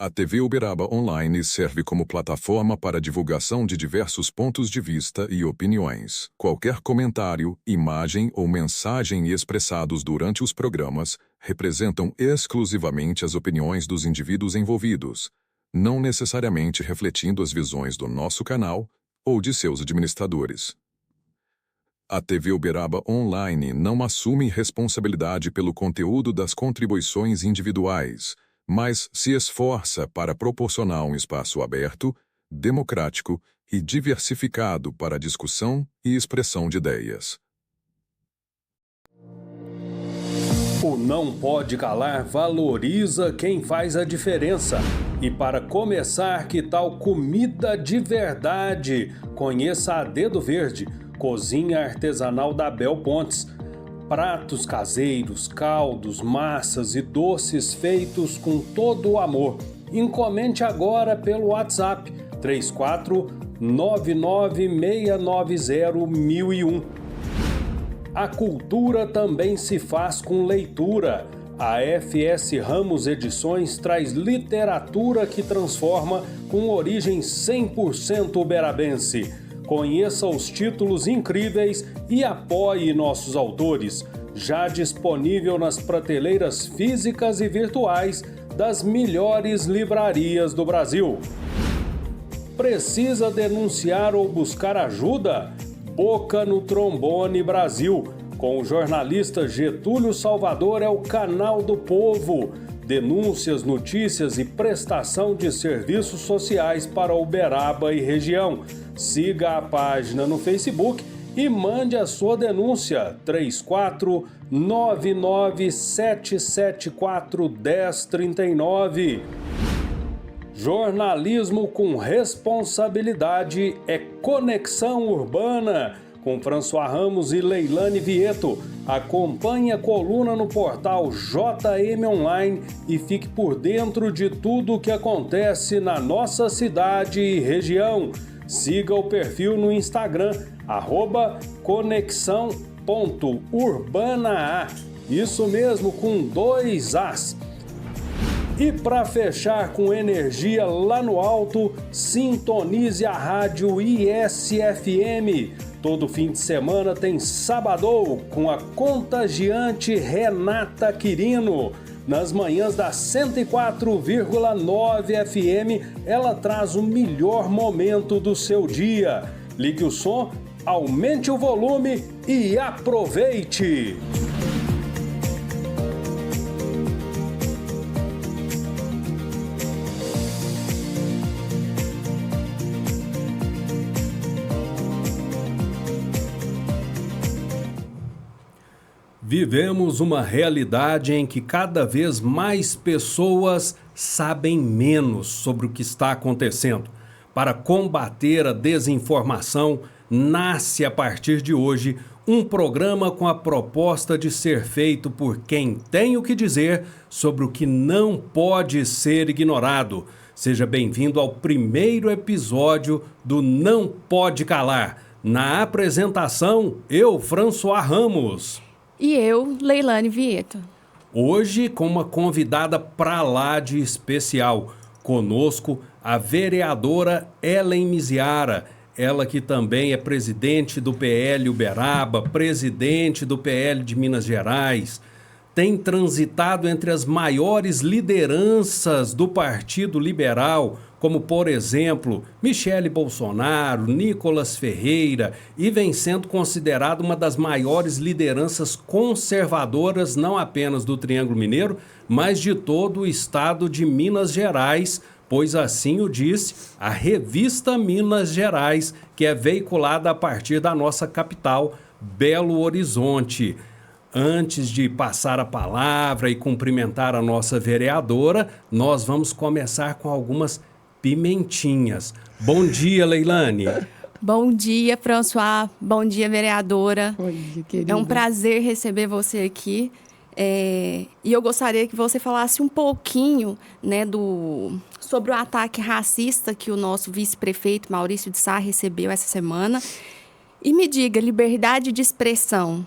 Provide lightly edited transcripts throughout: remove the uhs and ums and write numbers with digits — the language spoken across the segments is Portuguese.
A TV Uberaba Online serve como plataforma para divulgação de diversos pontos de vista e opiniões. Qualquer comentário, imagem ou mensagem expressados durante os programas representam exclusivamente as opiniões dos indivíduos envolvidos, não necessariamente refletindo as visões do nosso canal ou de seus administradores. A TV Uberaba Online não assume responsabilidade pelo conteúdo das contribuições individuais, mas se esforça para proporcionar um espaço aberto, democrático e diversificado para a discussão e expressão de ideias. O Não Pode Calar valoriza quem faz a diferença. E para começar, que tal comida de verdade? Conheça a Dedo Verde, cozinha artesanal da Bel Pontes. Pratos caseiros, caldos, massas e doces feitos com todo o amor. Encomende agora pelo WhatsApp 34-99690-1001. A cultura também se faz com leitura. A FS Ramos Edições traz literatura que transforma com origem 100% uberabense. Conheça os títulos incríveis e apoie nossos autores, já disponível nas prateleiras físicas e virtuais das melhores livrarias do Brasil. Precisa denunciar ou buscar ajuda? Boca no Trombone Brasil, com o jornalista Getúlio Salvador, é o canal do povo. Denúncias, notícias e prestação de serviços sociais para Uberaba e região. Siga a página no Facebook e mande a sua denúncia 34-99774-1039. Jornalismo com responsabilidade é Conexão Urbana, com François Ramos e Leilane Vieto. Acompanhe a coluna no portal JM Online e fique por dentro de tudo o que acontece na nossa cidade e região. Siga o perfil no Instagram, @conexão.urbana. Isso mesmo, com 2 As. E para fechar com energia lá no alto, sintonize a rádio ISFM. Todo fim de semana tem Sabadão com a contagiante Renata Quirino. Nas manhãs da 104,9 FM, ela traz o melhor momento do seu dia. Ligue o som, aumente o volume e aproveite! Vivemos uma realidade em que cada vez mais pessoas sabem menos sobre o que está acontecendo. Para combater a desinformação, nasce a partir de hoje um programa com a proposta de ser feito por quem tem o que dizer sobre o que não pode ser ignorado. Seja bem-vindo ao primeiro episódio do Não Pode Calar. Na apresentação, eu, François Ramos. E eu, Leilane Vieto. Hoje com uma convidada pra lá de especial. Conosco, a vereadora Ellen Miziara. Ela que também é presidente do PL Uberaba, presidente do PL de Minas Gerais. Tem transitado entre as maiores lideranças do Partido Liberal, como, por exemplo, Michele Bolsonaro, Nicolas Ferreira, e vem sendo considerado uma das maiores lideranças conservadoras, não apenas do Triângulo Mineiro, mas de todo o estado de Minas Gerais, pois assim o disse a revista Minas Gerais, que é veiculada a partir da nossa capital, Belo Horizonte. Antes de passar a palavra e cumprimentar a nossa vereadora, nós vamos começar com algumas pimentinhas. Bom dia, Leilane. Bom dia, François. Bom dia, vereadora. Oi, querida. É um prazer receber você aqui. E eu gostaria que você falasse um pouquinho, né, sobre o ataque racista que o nosso vice-prefeito Maurício de Sá recebeu essa semana. E me diga, liberdade de expressão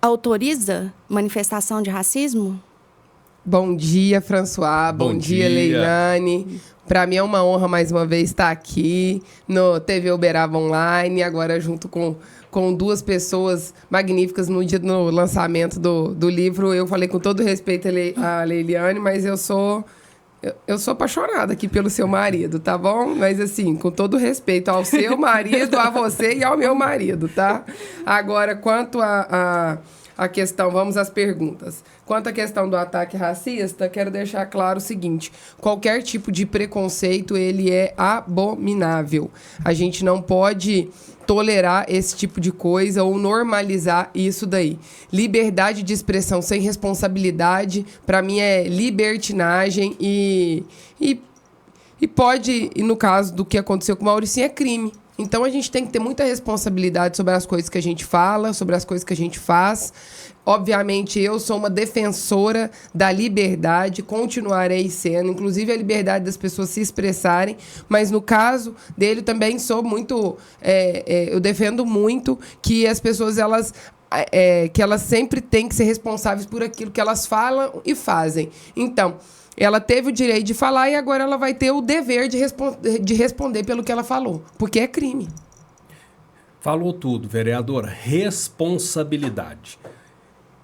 autoriza manifestação de racismo? Bom dia, François. Bom dia, Leilane. Para mim é uma honra mais uma vez estar aqui no TV Uberaba Online, agora junto com duas pessoas magníficas no dia do lançamento do livro. Eu falei com todo respeito a Leiliane, mas eu sou apaixonada aqui pelo seu marido, tá bom? Mas assim, com todo respeito ao seu marido, a você e ao meu marido, tá? Agora, quanto a questão, vamos às perguntas. Quanto à questão do ataque racista, quero deixar claro o seguinte: qualquer tipo de preconceito, ele é abominável. A gente não pode tolerar esse tipo de coisa ou normalizar isso daí. Liberdade de expressão sem responsabilidade, para mim, é libertinagem e pode, e no caso do que aconteceu com o Mauricinho, é crime. Então, a gente tem que ter muita responsabilidade sobre as coisas que a gente fala, sobre as coisas que a gente faz. Obviamente, eu sou uma defensora da liberdade, continuarei sendo, inclusive a liberdade das pessoas se expressarem, mas no caso dele também sou muito... eu defendo muito que as pessoas, que elas sempre têm que ser responsáveis por aquilo que elas falam e fazem. Então, ela teve o direito de falar e agora ela vai ter o dever de responder pelo que ela falou, porque é crime. Falou tudo, vereadora. Responsabilidade.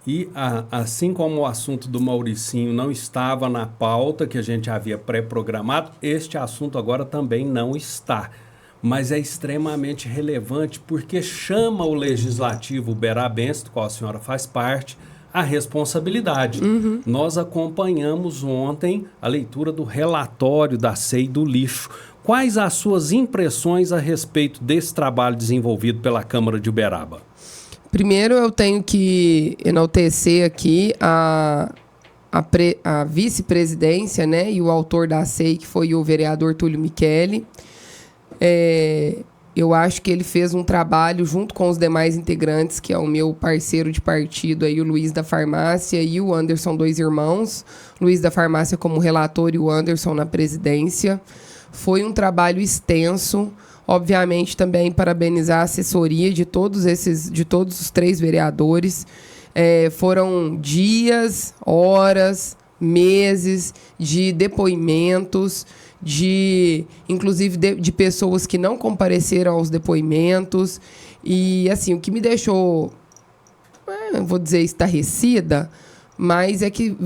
E assim como o assunto do Mauricinho não estava na pauta que a gente havia pré-programado, este assunto agora também não está. Mas é extremamente relevante porque chama o legislativo uberabense, do qual a senhora faz parte, a responsabilidade. Uhum. Nós acompanhamos ontem a leitura do relatório da CEI do lixo. Quais as suas impressões a respeito desse trabalho desenvolvido pela Câmara de Uberaba? Primeiro, eu tenho que enaltecer aqui a vice-presidência, né, e o autor da CEI, que foi o vereador Túlio Micheli. Eu acho que ele fez um trabalho junto com os demais integrantes, que é o meu parceiro de partido, aí, o Luiz da Farmácia e o Anderson, dois irmãos. Luiz da Farmácia como relator e o Anderson na presidência. Foi um trabalho extenso. Obviamente, também parabenizar a assessoria de todos os três vereadores. Foram dias, horas, meses de depoimentos, inclusive de pessoas que não compareceram aos depoimentos. E, assim, o que me deixou, vou dizer, estarrecida, mas é que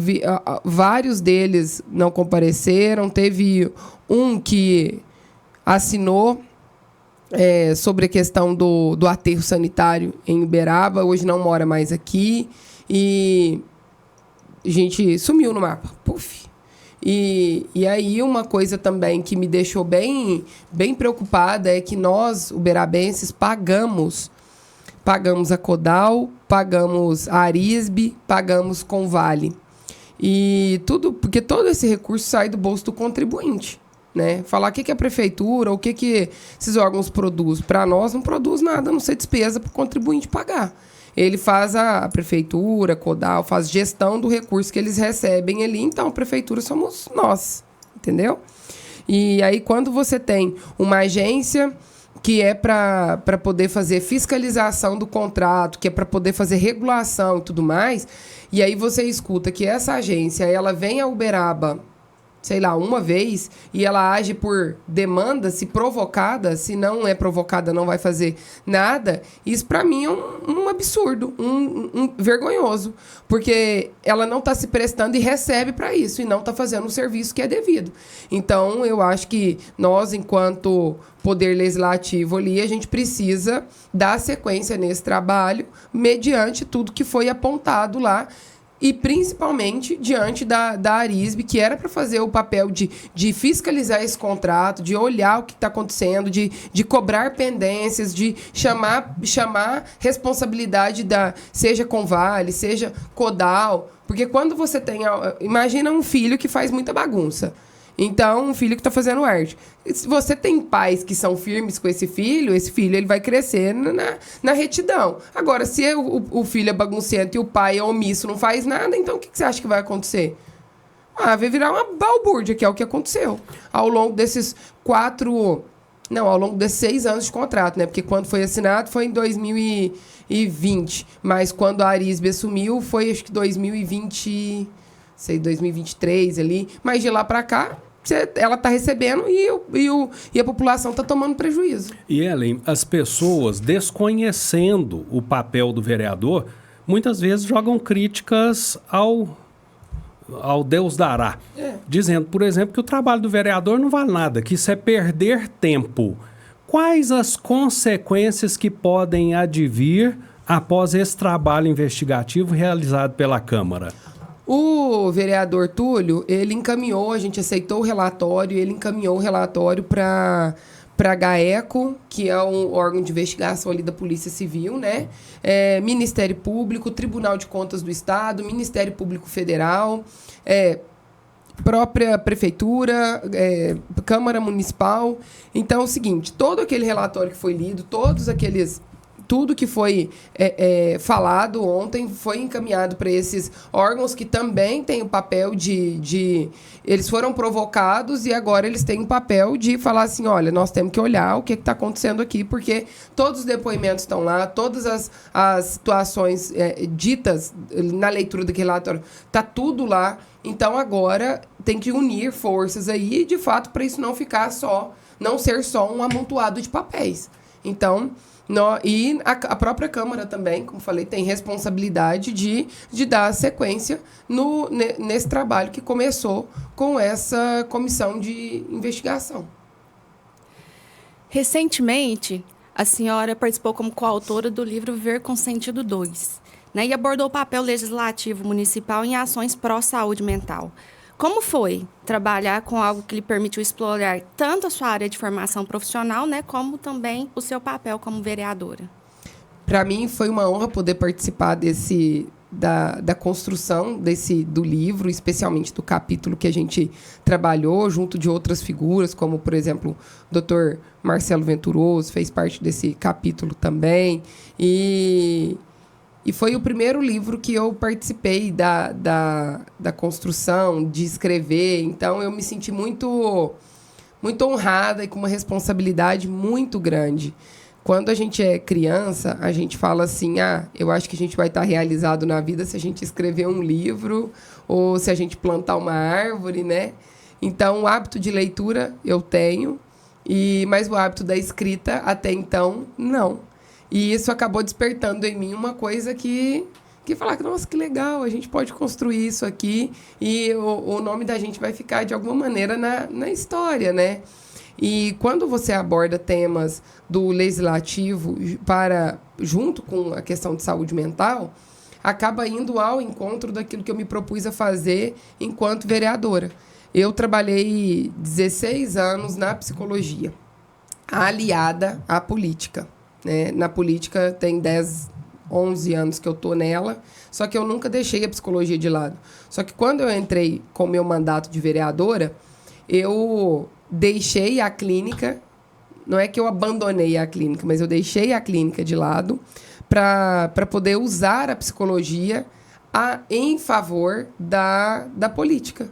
vários deles não compareceram. Teve um que assinou sobre a questão do aterro sanitário em Uberaba, hoje não mora mais aqui, e a gente sumiu no mapa. Puf! E aí uma coisa também que me deixou bem preocupada é que nós, uberabenses, pagamos a Codal, pagamos a Arisbe, pagamos Convale. E tudo, porque todo esse recurso sai do bolso do contribuinte, né? Falar o que a prefeitura, o que esses órgãos produzem. Para nós não produz nada, a não ser despesa para o contribuinte pagar. Ele faz a prefeitura, Codal, faz gestão do recurso que eles recebem ali. Então, a prefeitura somos nós, entendeu? E aí, quando você tem uma agência que é para poder fazer fiscalização do contrato, que é para poder fazer regulação e tudo mais, e aí você escuta que essa agência, ela vem a Uberaba, sei lá, uma vez, e ela age por demanda, se provocada, se não é provocada, não vai fazer nada, isso para mim é um absurdo, um vergonhoso, porque ela não está se prestando e recebe para isso, e não está fazendo o serviço que é devido. Então, eu acho que nós, enquanto poder legislativo ali, a gente precisa dar sequência nesse trabalho, mediante tudo que foi apontado lá, e principalmente diante da Arisbe, que era para fazer o papel de fiscalizar esse contrato, de olhar o que está acontecendo, de cobrar pendências, de chamar responsabilidade seja Convale, seja Codal. Porque quando você tem... Imagina um filho que faz muita bagunça. Então, um filho que está fazendo arte. Se você tem pais que são firmes com esse filho ele vai crescer na retidão. Agora, se o filho é bagunçento e o pai é omisso, não faz nada, então o que você acha que vai acontecer? Vai virar uma balbúrdia, que é o que aconteceu. Ao longo desses 6 anos de contrato, né? Porque quando foi assinado foi em 2020. Mas quando a Arisbe assumiu, foi acho que 2020... sei, 2023 ali, mas de lá para cá, ela está recebendo e a população está tomando prejuízo. E, Ellen, as pessoas, desconhecendo o papel do vereador, muitas vezes jogam críticas ao Deus dará. Dizendo, por exemplo, que o trabalho do vereador não vale nada, que isso é perder tempo. Quais as consequências que podem advir após esse trabalho investigativo realizado pela Câmara? O vereador Túlio, ele encaminhou, a gente aceitou o relatório, ele encaminhou o relatório para a GAECO, que é um órgão de investigação ali da Polícia Civil, né? Ministério Público, Tribunal de Contas do Estado, Ministério Público Federal, própria Prefeitura, Câmara Municipal. Então, é o seguinte, todo aquele relatório que foi lido, tudo que foi falado ontem foi encaminhado para esses órgãos que também têm o papel de... Eles foram provocados e agora eles têm o papel de falar assim, olha, nós temos que olhar o que está acontecendo aqui, porque todos os depoimentos estão lá, todas as situações ditas na leitura daquele relatório, está tudo lá. Então, agora tem que unir forças aí, de fato, para isso não ser só um amontoado de papéis. Então... E a própria Câmara também, como falei, tem responsabilidade de dar sequência nesse trabalho que começou com essa comissão de investigação. Recentemente, a senhora participou como coautora do livro Ver com Sentido 2, né, e abordou o papel legislativo municipal em ações pró-saúde mental. Como foi trabalhar com algo que lhe permitiu explorar tanto a sua área de formação profissional, né, como também o seu papel como vereadora? Para mim foi uma honra poder participar da construção do livro, especialmente do capítulo que a gente trabalhou junto de outras figuras, como, por exemplo, o Dr. Marcelo Venturoso fez parte desse capítulo também. E foi o primeiro livro que eu participei da construção, de escrever. Então, eu me senti muito, muito honrada e com uma responsabilidade muito grande. Quando a gente é criança, a gente fala assim, eu acho que a gente vai estar realizado na vida se a gente escrever um livro ou se a gente plantar uma árvore, né? Então, o hábito de leitura eu tenho, mas o hábito da escrita, até então, não. E isso acabou despertando em mim uma coisa que falar que, nossa, que legal, a gente pode construir isso aqui e o nome da gente vai ficar, de alguma maneira, na história, né? E quando você aborda temas do legislativo junto com a questão de saúde mental, acaba indo ao encontro daquilo que eu me propus a fazer enquanto vereadora. Eu trabalhei 16 anos na psicologia, aliada à política. Né? Na política tem 11 anos que eu estou nela, só que eu nunca deixei a psicologia de lado. Só que quando eu entrei com o meu mandato de vereadora, eu deixei a clínica, não é que eu abandonei a clínica, mas eu deixei a clínica de lado para poder usar a psicologia em favor da política.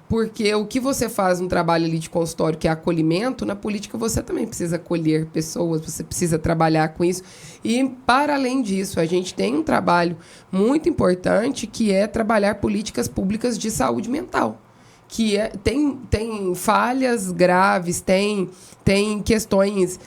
Porque o que você faz no trabalho ali de consultório, que é acolhimento, na política você também precisa acolher pessoas, você precisa trabalhar com isso. E, para além disso, a gente tem um trabalho muito importante, que é trabalhar políticas públicas de saúde mental. Que tem falhas graves, tem questões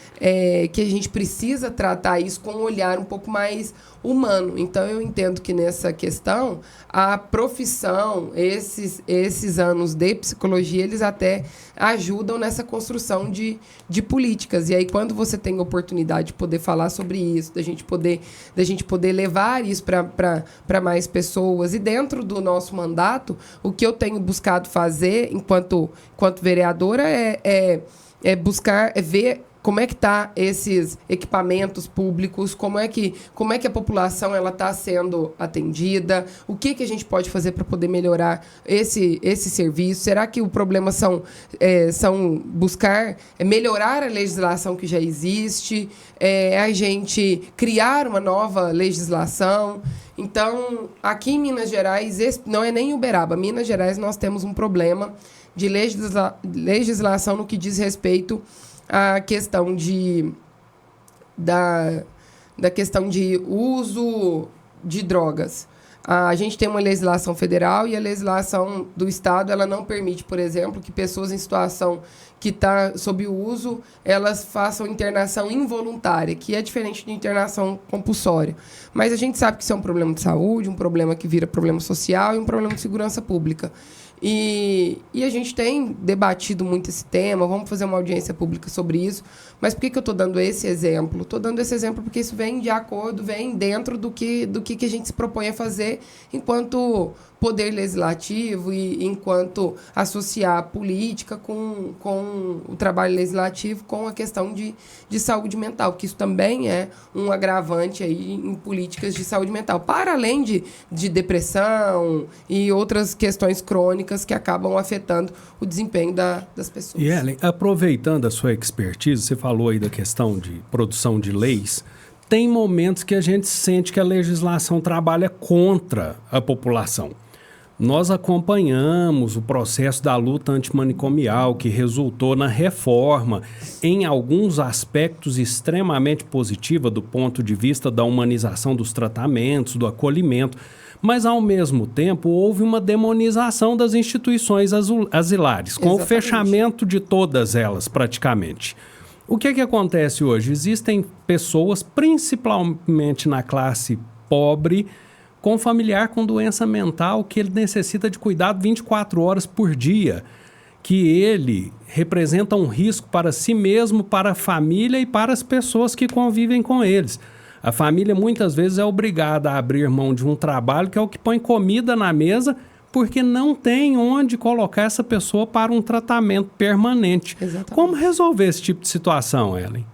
que a gente precisa tratar isso com um olhar um pouco mais humano. Então, eu entendo que nessa questão, a profissão, esses anos de psicologia, eles até ajudam nessa construção de políticas. E aí, quando você tem a oportunidade de poder falar sobre isso, da gente poder levar isso para mais pessoas, e dentro do nosso mandato, o que eu tenho buscado fazer enquanto vereadora é ver como é que tá esses equipamentos públicos, como é que a população ela está sendo atendida, o que a gente pode fazer para poder melhorar esse serviço. Será que o problema são buscar melhorar a legislação que já existe, a gente criar uma nova legislação? Então, aqui em Minas Gerais, não é nem Uberaba, Minas Gerais nós temos um problema de legislação no que diz respeito à questão da questão de uso de drogas. A gente tem uma legislação federal e a legislação do Estado, ela não permite, por exemplo, que pessoas em situação que está sob uso, elas façam internação involuntária, que é diferente de internação compulsória. Mas a gente sabe que isso é um problema de saúde, um problema que vira problema social e um problema de segurança pública. E a gente tem debatido muito esse tema, vamos fazer uma audiência pública sobre isso. Mas por que eu estou dando esse exemplo? Estou dando esse exemplo porque isso vem de acordo, vem dentro do que a gente se propõe a fazer enquanto poder legislativo e enquanto associar a política com o trabalho legislativo com a questão de saúde mental, que isso também é um agravante aí em políticas de saúde mental, para além de depressão e outras questões crônicas que acabam afetando o desempenho das pessoas. E Ellen, aproveitando a sua expertise, você falou aí da questão de produção de leis, tem momentos que a gente sente que a legislação trabalha contra a população. Nós acompanhamos o processo da luta antimanicomial, que resultou na reforma, em alguns aspectos extremamente positiva do ponto de vista da humanização dos tratamentos, do acolhimento, mas, ao mesmo tempo, houve uma demonização das instituições asilares, com o fechamento de todas elas, praticamente. O que acontece hoje? Existem pessoas, principalmente na classe pobre, com familiar com doença mental, que ele necessita de cuidado 24 horas por dia, que ele representa um risco para si mesmo, para a família e para as pessoas que convivem com eles. A família muitas vezes é obrigada a abrir mão de um trabalho que é o que põe comida na mesa, porque não tem onde colocar essa pessoa para um tratamento permanente. Exatamente. Como resolver esse tipo de situação, Ellen?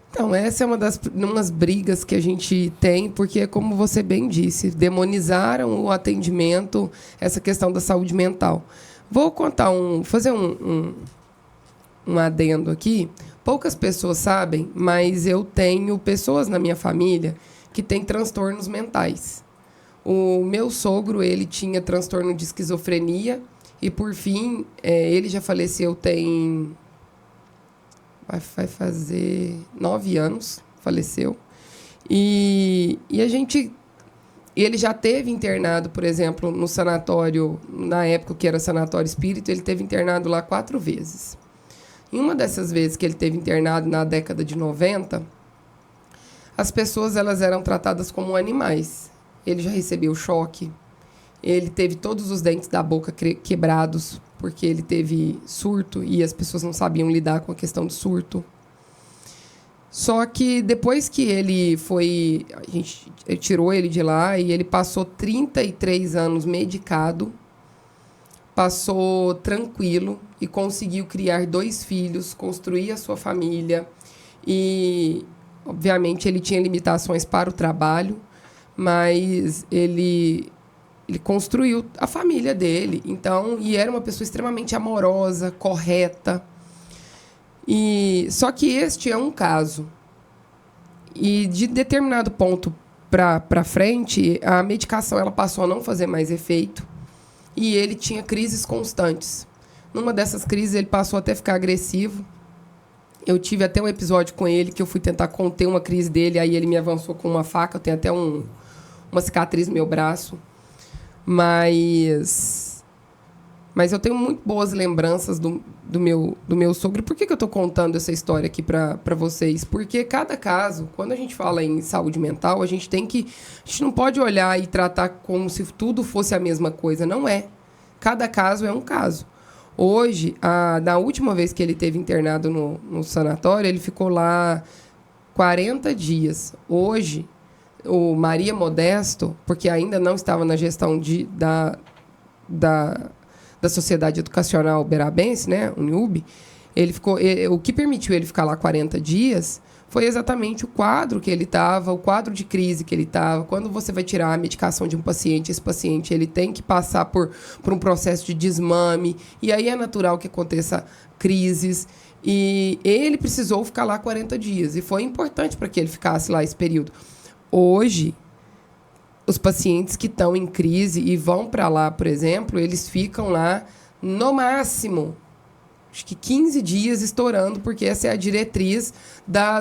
Então, essa é umas brigas que a gente tem, porque, como você bem disse, demonizaram o atendimento, essa questão da saúde mental. Vou fazer um adendo aqui. Poucas pessoas sabem, mas eu tenho pessoas na minha família que têm transtornos mentais. O meu sogro, ele tinha transtorno de esquizofrenia e, por fim, ele já faleceu tem... Vai fazer 9 anos, faleceu. E ele já teve internado, por exemplo, no sanatório, na época que era sanatório espírita, ele teve internado lá 4 vezes. Em uma dessas vezes que ele teve internado na década de 90, as pessoas elas eram tratadas como animais. Ele já recebeu choque, ele teve todos os dentes da boca quebrados, porque ele teve surto e as pessoas não sabiam lidar com a questão do surto. Só que depois que ele foi... A gente tirou ele de lá e ele passou 33 anos medicado, passou tranquilo e conseguiu criar 2 filhos, construir a sua família e, obviamente, ele tinha limitações para o trabalho, mas ele construiu a família dele, então, e era uma pessoa extremamente amorosa, correta. Só que este é um caso. E de determinado ponto para frente, a medicação ela passou a não fazer mais efeito e ele tinha crises constantes. Numa dessas crises, ele passou até a ficar agressivo. Eu tive até um episódio com ele que eu fui tentar conter uma crise dele, aí ele me avançou com uma faca, eu tenho até uma cicatriz no meu braço. Mas eu tenho muito boas lembranças do meu sogro. Por que eu estou contando essa história aqui para vocês? Porque cada caso, quando a gente fala em saúde mental, a gente não pode olhar e tratar como se tudo fosse a mesma coisa. Não é. Cada caso é um caso. Hoje, na última vez que ele esteve internado no sanatório, ele ficou lá 40 dias. Hoje, o Maria Modesto, porque ainda não estava na gestão da Sociedade Educacional Berabense, né, UNIUB, o que permitiu ele ficar lá 40 dias foi exatamente o quadro que ele estava, o quadro de crise que ele estava. Quando você vai tirar a medicação de um paciente, esse paciente ele tem que passar por um processo de desmame, e aí é natural que aconteça crises. E ele precisou ficar lá 40 dias, e foi importante para que ele ficasse lá esse período. Hoje, os pacientes que estão em crise e vão para lá, por exemplo, eles ficam lá no máximo, acho que 15 dias estourando, porque essa é a diretriz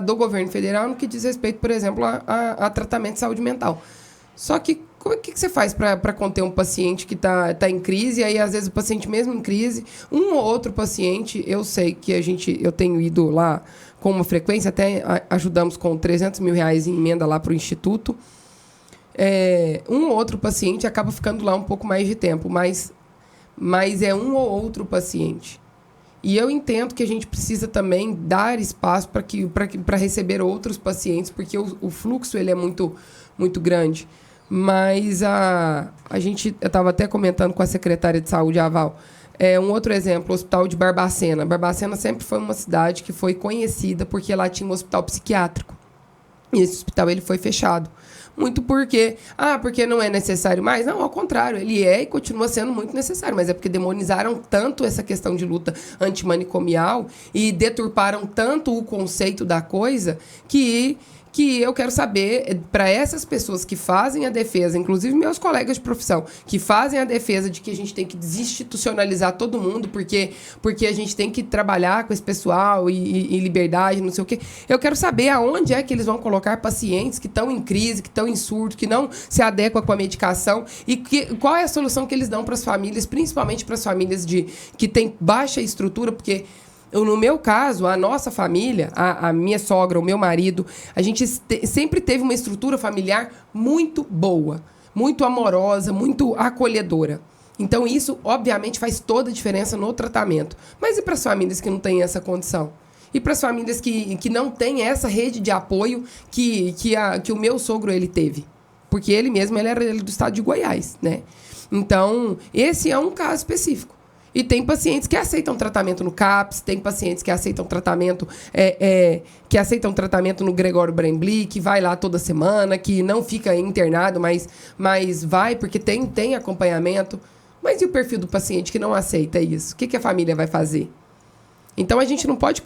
do governo federal no que diz respeito, por exemplo, a tratamento de saúde mental. Só que O que você faz para conter um paciente que tá em crise? E aí, às vezes, o paciente mesmo em crise, um ou outro paciente, eu sei que eu tenho ido lá com uma frequência, até ajudamos com R$300 mil em emenda lá para o Instituto. Um ou outro paciente acaba ficando lá um pouco mais de tempo, mas é um ou outro paciente. E eu entendo que a gente precisa também dar espaço para receber outros pacientes, porque o fluxo ele é muito, muito grande. Mas eu estava até comentando com a secretária de saúde, a Val, um outro exemplo, o Hospital de Barbacena. Barbacena sempre foi uma cidade que foi conhecida porque lá tinha um hospital psiquiátrico. E esse hospital ele foi fechado. Muito porque não é necessário mais? Não, ao contrário, ele é e continua sendo muito necessário, mas é porque demonizaram tanto essa questão de luta antimanicomial e deturparam tanto o conceito da coisa que eu quero saber, para essas pessoas que fazem a defesa, inclusive meus colegas de profissão, que fazem a defesa de que a gente tem que desinstitucionalizar todo mundo, porque a gente tem que trabalhar com esse pessoal e liberdade, não sei o quê. Eu quero saber aonde é que eles vão colocar pacientes que estão em crise, que estão em surto, que não se adequam com a medicação e qual é a solução que eles dão para as famílias, principalmente para as famílias que têm baixa estrutura, porque... No meu caso, a nossa família, a minha sogra, o meu marido, a gente sempre teve uma estrutura familiar muito boa, muito amorosa, muito acolhedora. Então, isso, obviamente, faz toda a diferença no tratamento. Mas e para as famílias que não têm essa condição? E para as famílias que não têm essa rede de apoio que o meu sogro ele teve? Porque ele mesmo ele era do estado de Goiás, né? Então, esse é um caso específico. E tem pacientes que aceitam tratamento no CAPS, tem pacientes que aceitam tratamento no Gregório Brembly, que vai lá toda semana, que não fica internado, mas vai porque tem acompanhamento. Mas e o perfil do paciente que não aceita isso? O que a família vai fazer? Então, a gente não pode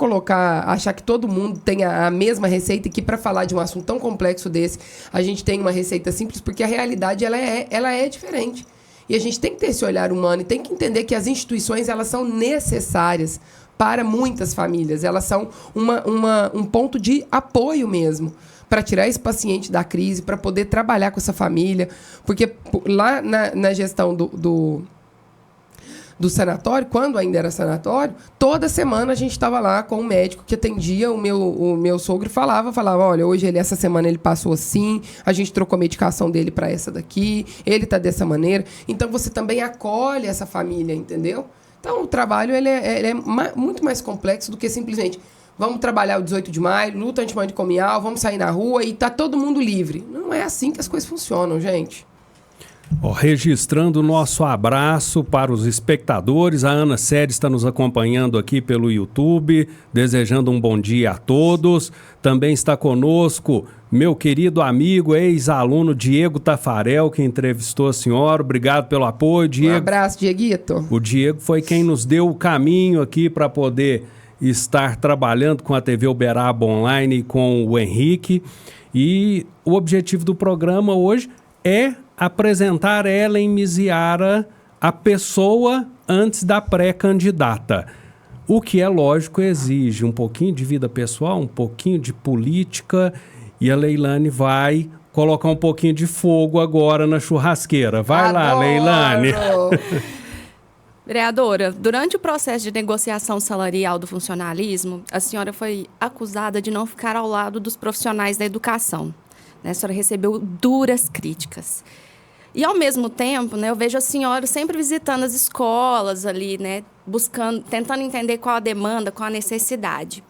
achar que todo mundo tem a mesma receita e que para falar de um assunto tão complexo desse, a gente tem uma receita simples, porque a realidade ela é diferente. E a gente tem que ter esse olhar humano e tem que entender que as instituições elas são necessárias para muitas famílias. Elas são um ponto de apoio mesmo para tirar esse paciente da crise, para poder trabalhar com essa família. Porque lá na gestão do sanatório, quando ainda era sanatório, toda semana a gente estava lá com um médico que atendia o meu sogro e falava, olha, hoje essa semana ele passou assim, a gente trocou a medicação dele para essa daqui, ele está dessa maneira. Então, você também acolhe essa família, entendeu? Então, o trabalho ele é muito mais complexo do que simplesmente vamos trabalhar o 18 de maio, luta antimanicomial, vamos sair na rua e tá todo mundo livre. Não é assim que as coisas funcionam, gente. Registrando o nosso abraço para os espectadores, a Ana Séries está nos acompanhando aqui pelo YouTube, desejando um bom dia a todos. Também está conosco meu querido amigo, ex-aluno Diego Tafarel, que entrevistou a senhora. Obrigado pelo apoio, Diego. Um abraço, Dieguito. O Diego foi quem nos deu o caminho aqui para poder estar trabalhando com a TV Uberaba Online e com o Henrique. E o objetivo do programa hoje é apresentar Ellen Miziara, a pessoa antes da pré-candidata. O que é lógico exige um pouquinho de vida pessoal, um pouquinho de política, e a Leilane vai colocar um pouquinho de fogo agora na churrasqueira. Vai lá, Leilane. Vereadora, durante o processo de negociação salarial do funcionalismo, a senhora foi acusada de não ficar ao lado dos profissionais da educação. A senhora recebeu duras críticas. E, ao mesmo tempo, eu vejo a senhora sempre visitando as escolas ali, tentando entender qual a demanda, qual a necessidade.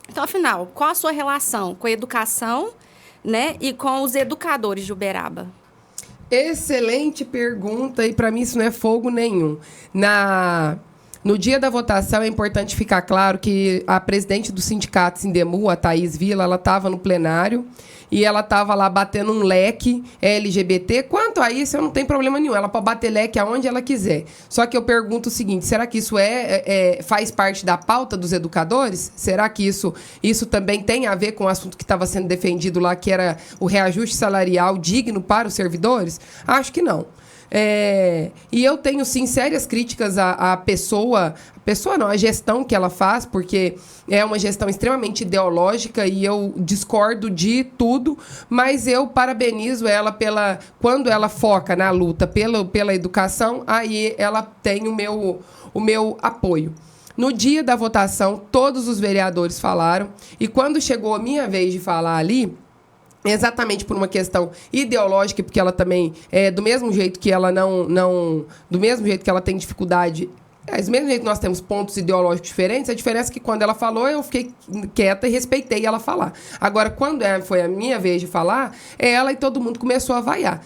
Então, afinal, qual a sua relação com a educação, e com os educadores de Uberaba? Excelente pergunta, e para mim isso não é fogo nenhum. No dia da votação, é importante ficar claro que a presidente do sindicato Sindemu, a Thaís Vila, ela estava no plenário e ela estava lá batendo um leque LGBT. Quanto a isso, eu não tenho problema nenhum. Ela pode bater leque aonde ela quiser. Só que eu pergunto o seguinte, será que isso faz parte da pauta dos educadores? Será que isso também tem a ver com o assunto que estava sendo defendido lá, que era o reajuste salarial digno para os servidores? Acho que não. E eu tenho, sim, sérias críticas à pessoa... a gestão que ela faz, porque é uma gestão extremamente ideológica e eu discordo de tudo, mas eu parabenizo ela quando ela foca na luta pela educação, aí ela tem o meu apoio. No dia da votação, todos os vereadores falaram, e quando chegou a minha vez de falar ali, exatamente por uma questão ideológica, porque ela também, do mesmo jeito que ela do mesmo jeito que ela tem dificuldade, do mesmo jeito que nós temos pontos ideológicos diferentes, a diferença é que quando ela falou, eu fiquei quieta e respeitei ela falar. Agora, quando foi a minha vez de falar, ela e todo mundo começou a vaiar.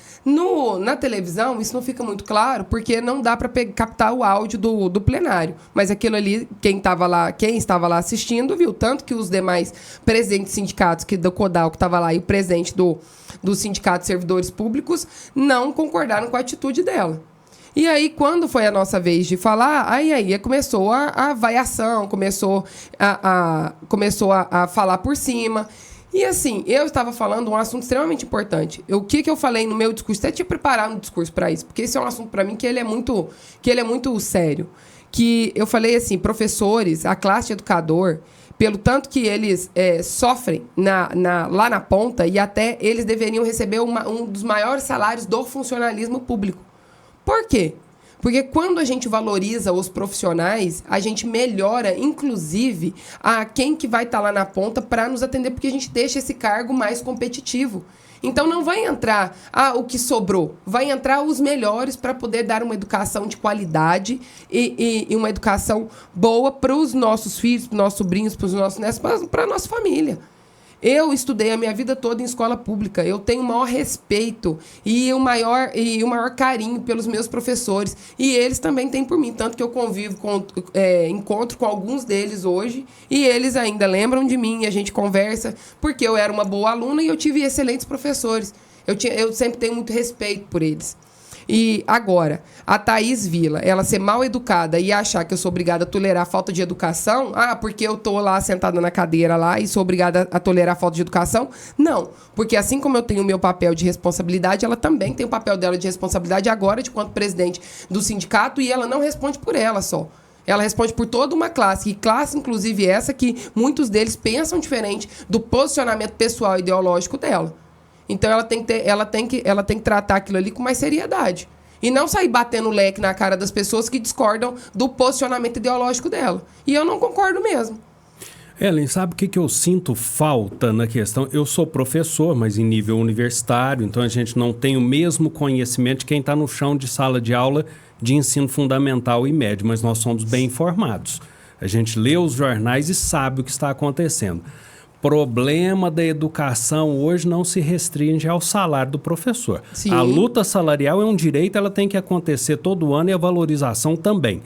Na televisão, isso não fica muito claro, porque não dá para captar o áudio do plenário. Mas aquilo ali, quem estava lá assistindo, viu. Tanto que os demais presidentes de sindicatos, do CODAL, que estava lá, e o presidente do Sindicato de Servidores Públicos, não concordaram com a atitude dela. E aí, quando foi a nossa vez de falar, aí começou a vaiação, começou a falar por cima. E assim, eu estava falando um assunto extremamente importante. O que eu falei no meu discurso? Até tinha preparado um discurso para isso, porque esse é um assunto para mim que ele é muito sério. Que eu falei assim, professores, a classe de educador, pelo tanto que eles sofrem lá na ponta, e até eles deveriam receber um dos maiores salários do funcionalismo público. Por quê? Porque quando a gente valoriza os profissionais, a gente melhora, inclusive, quem que vai estar lá na ponta para nos atender, porque a gente deixa esse cargo mais competitivo. Então, não vai entrar o que sobrou, vai entrar os melhores para poder dar uma educação de qualidade e uma educação boa para os nossos filhos, para os nossos sobrinhos, para os nossos netos, para a nossa família. Eu estudei a minha vida toda em escola pública. Eu tenho o maior respeito e o maior carinho pelos meus professores. E eles também têm por mim. Tanto que eu convivo, encontro com alguns deles hoje. E eles ainda lembram de mim. E a gente conversa. Porque eu era uma boa aluna e eu tive excelentes professores. Eu sempre tenho muito respeito por eles. E agora, a Thaís Vila, ela ser mal educada e achar que eu sou obrigada a tolerar a falta de educação, porque eu tô lá sentada na cadeira lá e sou obrigada a tolerar a falta de educação? Não, porque assim como eu tenho o meu papel de responsabilidade, ela também tem o papel dela de responsabilidade agora, de quanto presidente do sindicato, e ela não responde por ela só. Ela responde por toda uma classe, e classe, inclusive, essa que muitos deles pensam diferente do posicionamento pessoal e ideológico dela. Então, ela tem que tratar aquilo ali com mais seriedade. E não sair batendo o leque na cara das pessoas que discordam do posicionamento ideológico dela. E eu não concordo mesmo. Ellen, sabe o que eu sinto falta na questão? Eu sou professor, mas em nível universitário, então a gente não tem o mesmo conhecimento de quem está no chão de sala de aula de ensino fundamental e médio, mas nós somos bem informados. A gente lê os jornais e sabe o que está acontecendo. Problema da educação hoje não se restringe ao salário do professor. Sim. A luta salarial é um direito, ela tem que acontecer todo ano e a valorização também.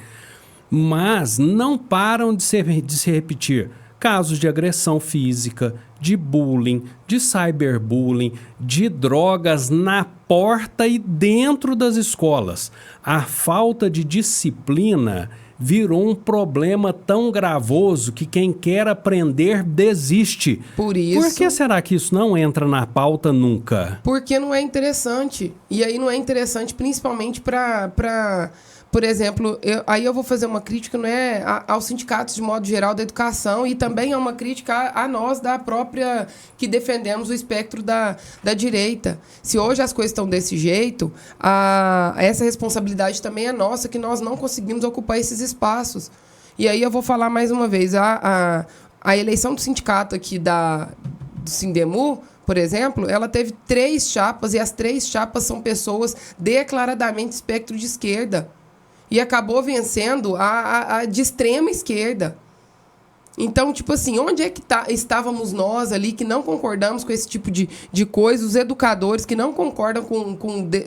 Mas não param de se repetir casos de agressão física, de bullying, de cyberbullying, de drogas na porta e dentro das escolas. A falta de disciplina virou um problema tão gravoso que quem quer aprender desiste. Por isso... Por que será que isso não entra na pauta nunca? Porque não é interessante. E aí não é interessante principalmente para por exemplo, eu vou fazer uma crítica, não é, aos sindicatos de modo geral da educação, e também é uma crítica a nós da própria, que defendemos o espectro da direita. Se hoje as coisas estão desse jeito, essa responsabilidade também é nossa, que nós não conseguimos ocupar esses espaços. E aí eu vou falar mais uma vez, a eleição do sindicato aqui do Sindemu, por exemplo, ela teve 3 chapas, e as 3 chapas são pessoas declaradamente espectro de esquerda. E acabou vencendo a de extrema esquerda. Então, tipo assim, onde é que estávamos nós ali que não concordamos com esse tipo de coisa, os educadores que não concordam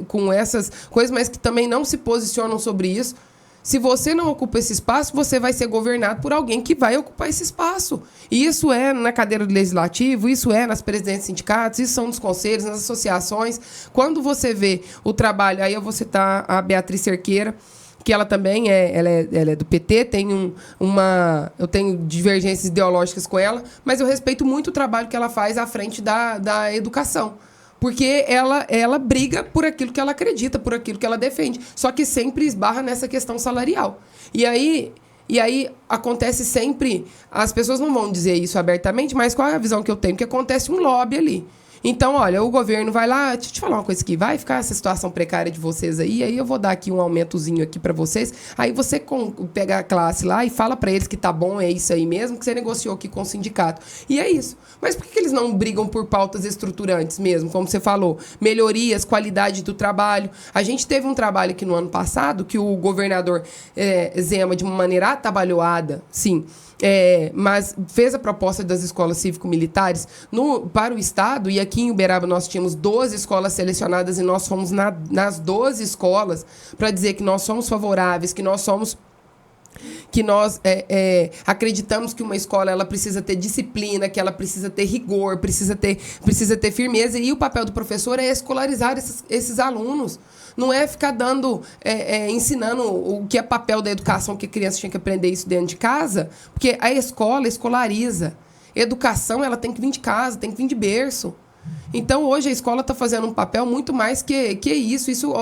com essas coisas, mas que também não se posicionam sobre isso? Se você não ocupa esse espaço, você vai ser governado por alguém que vai ocupar esse espaço. E isso é na cadeira do Legislativo, isso é nas presidências de sindicatos, isso são nos conselhos, nas associações. Quando você vê o trabalho, aí eu vou citar a Beatriz Cerqueira, que ela também ela é do PT, eu tenho divergências ideológicas com ela, mas eu respeito muito o trabalho que ela faz à frente da educação. Porque ela briga por aquilo que ela acredita, por aquilo que ela defende. Só que sempre esbarra nessa questão salarial. E aí acontece sempre... As pessoas não vão dizer isso abertamente, mas qual é a visão que eu tenho? Que acontece um lobby ali. Então, olha, o governo vai lá... Deixa eu te falar uma coisa aqui. Vai ficar essa situação precária de vocês aí eu vou dar aqui um aumentozinho aqui pra vocês. Aí você pega a classe lá e fala pra eles que tá bom, é isso aí mesmo, que você negociou aqui com o sindicato. E é isso. Mas por que eles não brigam por pautas estruturantes mesmo, como você falou? Melhorias, qualidade do trabalho. A gente teve um trabalho aqui no ano passado que o governador Zema, de uma maneira atabalhoada, sim, mas fez a proposta das escolas cívico-militares para o Estado, e aqui em Uberaba nós tínhamos 12 escolas selecionadas e nós fomos nas 12 escolas para dizer que nós somos favoráveis, que nós acreditamos que uma escola ela precisa ter disciplina, que ela precisa ter rigor, precisa ter firmeza, e o papel do professor é escolarizar esses alunos. Não é ficar ensinando o que é papel da educação, que a criança tinha que aprender isso dentro de casa, porque a escola escolariza. Educação, ela tem que vir de casa, tem que vir de berço. Então, hoje, a escola está fazendo um papel muito mais que isso. Isso,